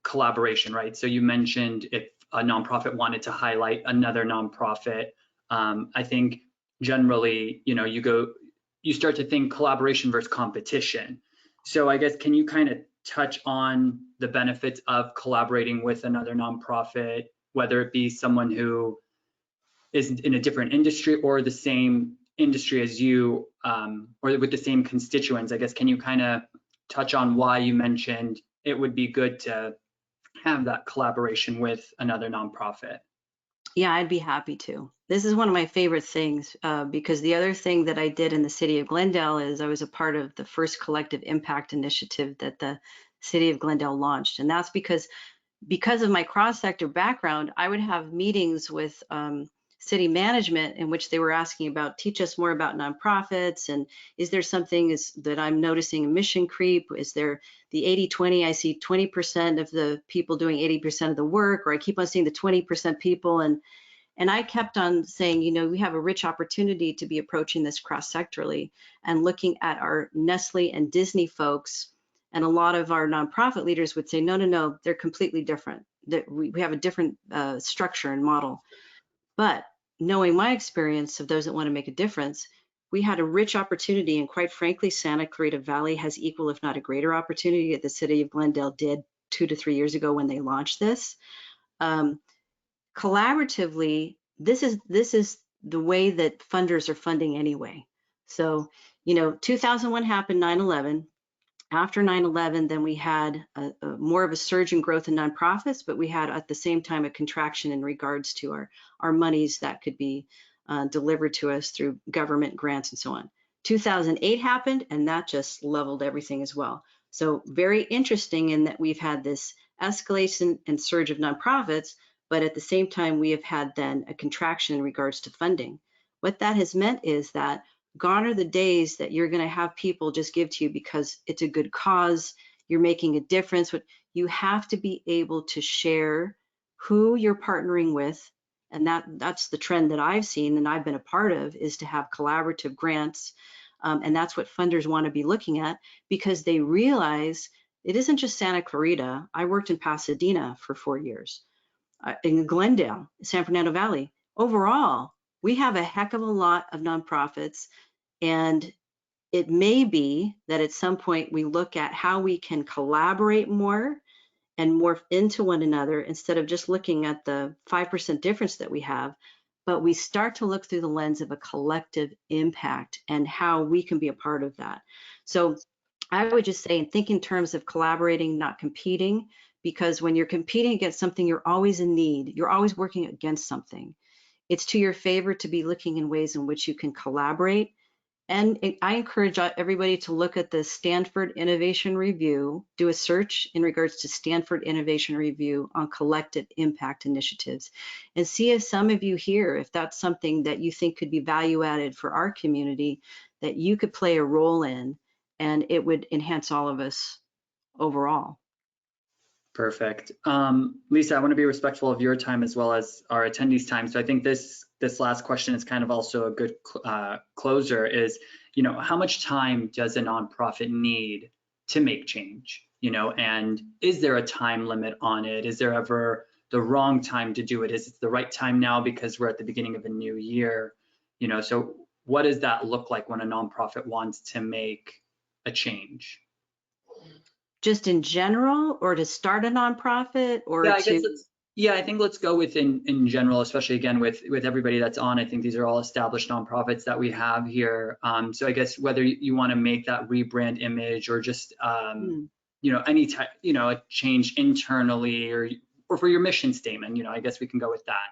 S1: collaboration, right? So you mentioned if a nonprofit wanted to highlight another nonprofit, I think generally, you start to think collaboration versus competition. So I guess, can you kind of touch on the benefits of collaborating with another nonprofit, whether it be someone who is in a different industry or the same industry as you, or with the same constituents? I guess, can you kind of touch on why you mentioned it would be good to have that collaboration with another nonprofit?
S3: Yeah, I'd be happy to. This is one of my favorite things because the other thing that I did in the city of Glendale is I was a part of the first collective impact initiative that the city of Glendale launched. And that's because of my cross-sector background, I would have meetings with city management in which they were asking about, teach us more about nonprofits, and is there something that I'm noticing a mission creep? Is there the 80-20? I see 20% of the people doing 80% of the work, or I keep on seeing the 20% people. And I kept on saying, we have a rich opportunity to be approaching this cross-sectorally and looking at our Nestle and Disney folks. And a lot of our nonprofit leaders would say, no, they're completely different. That we have a different structure and model. But knowing my experience of those that want to make a difference, we had a rich opportunity. And quite frankly, Santa Clarita Valley has equal, if not a greater opportunity that the city of Glendale did 2 to 3 years ago when they launched this. Collaboratively, this is the way that funders are funding anyway. So, 2001 happened, 9/11. After 9/11, then we had more of a surge in growth in nonprofits, but we had at the same time a contraction in regards to our monies that could be delivered to us through government grants and so on. 2008 happened, and that just leveled everything as well. So very interesting in that we've had this escalation and surge of nonprofits, but at the same time, we have had then a contraction in regards to funding. What that has meant is that gone are the days that you're going to have people just give to you because it's a good cause, you're making a difference. You have to be able to share who you're partnering with, and that's the trend that I've seen and I've been a part of, is to have collaborative grants, and that's what funders want to be looking at because they realize it isn't just Santa Clarita. I worked in Pasadena for 4 years, in Glendale, San Fernando Valley. Overall, we have a heck of a lot of nonprofits. And it may be that at some point we look at how we can collaborate more and morph into one another instead of just looking at the 5% difference that we have. but we start to look through the lens of a collective impact and how we can be a part of that. So I would just say, think in terms of collaborating, not competing, because when you're competing against something, you're always in need. You're always working against something. It's to your favor to be looking in ways in which you can collaborate. And I encourage everybody to look at the Stanford Innovation Review, do a search in regards to Stanford Innovation Review on collective impact initiatives, and see if some of you here, if that's something that you think could be value added for our community, that you could play a role in, and it would enhance all of us overall.
S1: Perfect. Lisa, I want to be respectful of your time as well as our attendees' time. So I think this last question is kind of also a good closer is, how much time does a nonprofit need to make change? And is there a time limit on it? Is there ever the wrong time to do it? Is it the right time now because we're at the beginning of a new year? So what does that look like when a nonprofit wants to make a change?
S3: Just in general, or to start a nonprofit, or
S1: I think let's go with in general, especially again with everybody that's on. I think these are all established nonprofits that we have here. So I guess whether you want to make that rebrand image or just any type, a change internally or for your mission statement, I guess we can go with that.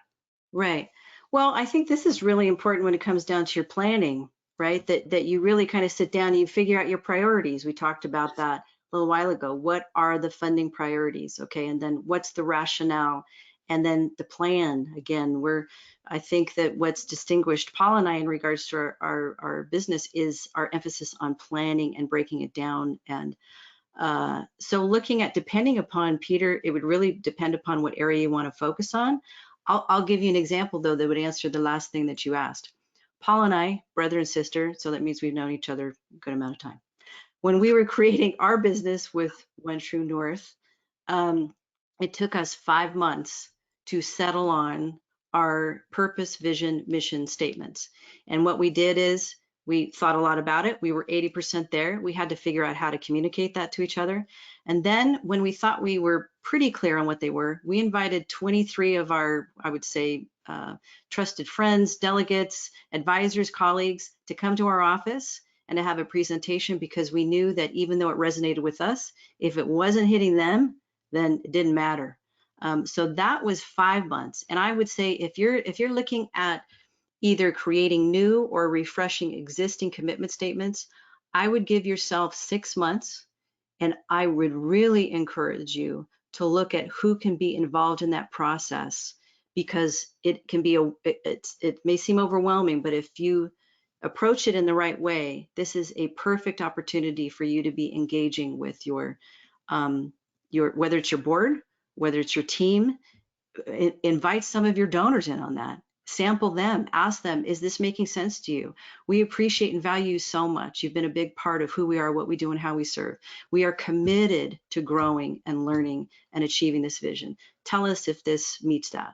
S3: Right. Well, I think this is really important when it comes down to your planning, right? That you really kind of sit down and you figure out your priorities. We talked about that a little while ago. What are the funding priorities? Okay. And then what's the rationale? And then the plan. Again, I think that what's distinguished Paul and I in regards to our business is our emphasis on planning and breaking it down. And so looking at, depending upon, Peter, it would really depend upon what area you want to focus on. I'll give you an example, though, that would answer the last thing that you asked. Paul and I, brother and sister, so that means we've known each other a good amount of time. When we were creating our business with One True North, it took us 5 months to settle on our purpose, vision, mission statements. And what we did is we thought a lot about it. We were 80% there. We had to figure out how to communicate that to each other. And then when we thought we were pretty clear on what they were, we invited 23 of our, I would say, trusted friends, delegates, advisors, colleagues to come to our office and to have a presentation, because we knew that even though it resonated with us, if it wasn't hitting them, then it didn't matter. So that was 5 months. And I would say if you're looking at either creating new or refreshing existing commitment statements, I would give yourself 6 months. And I would really encourage you to look at who can be involved in that process, because it can be it may seem overwhelming, but if you approach it in the right way, this is a perfect opportunity for you to be engaging with your whether it's your board, whether it's your team. Invite some of your donors in on that. Sample them, ask them, is this making sense to you? We appreciate and value you so much. You've been a big part of who we are, what we do, and how we serve. We are committed to growing and learning and achieving this vision. Tell us if this meets that.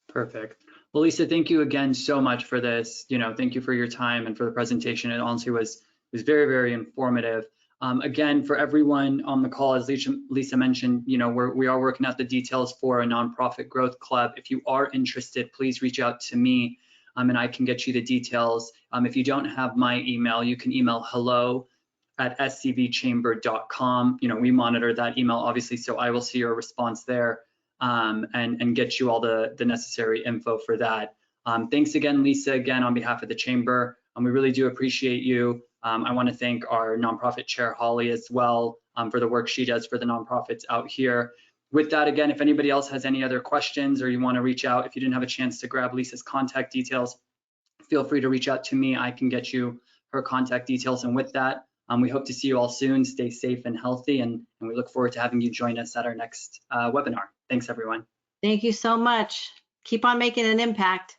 S1: Perfect. Well, Lisa, thank you again so much for this. Thank you for your time and for the presentation. It honestly was very, very informative. Again, for everyone on the call, as Lisa mentioned, we are working out the details for a nonprofit growth club. If you are interested, please reach out to me and I can get you the details. If you don't have my email, you can email hello@scvchamber.com. We monitor that email, obviously, so I will see your response there and get you all the necessary info for that. Thanks again, Lisa, again, on behalf of the Chamber. We really do appreciate you. I want to thank our nonprofit chair, Holly, as well, for the work she does for the nonprofits out here. With that, again, if anybody else has any other questions or you want to reach out, if you didn't have a chance to grab Lisa's contact details, feel free to reach out to me. I can get you her contact details. And with that, we hope to see you all soon. Stay safe and healthy, and we look forward to having you join us at our next webinar. Thanks, everyone.
S3: Thank you so much. Keep on making an impact.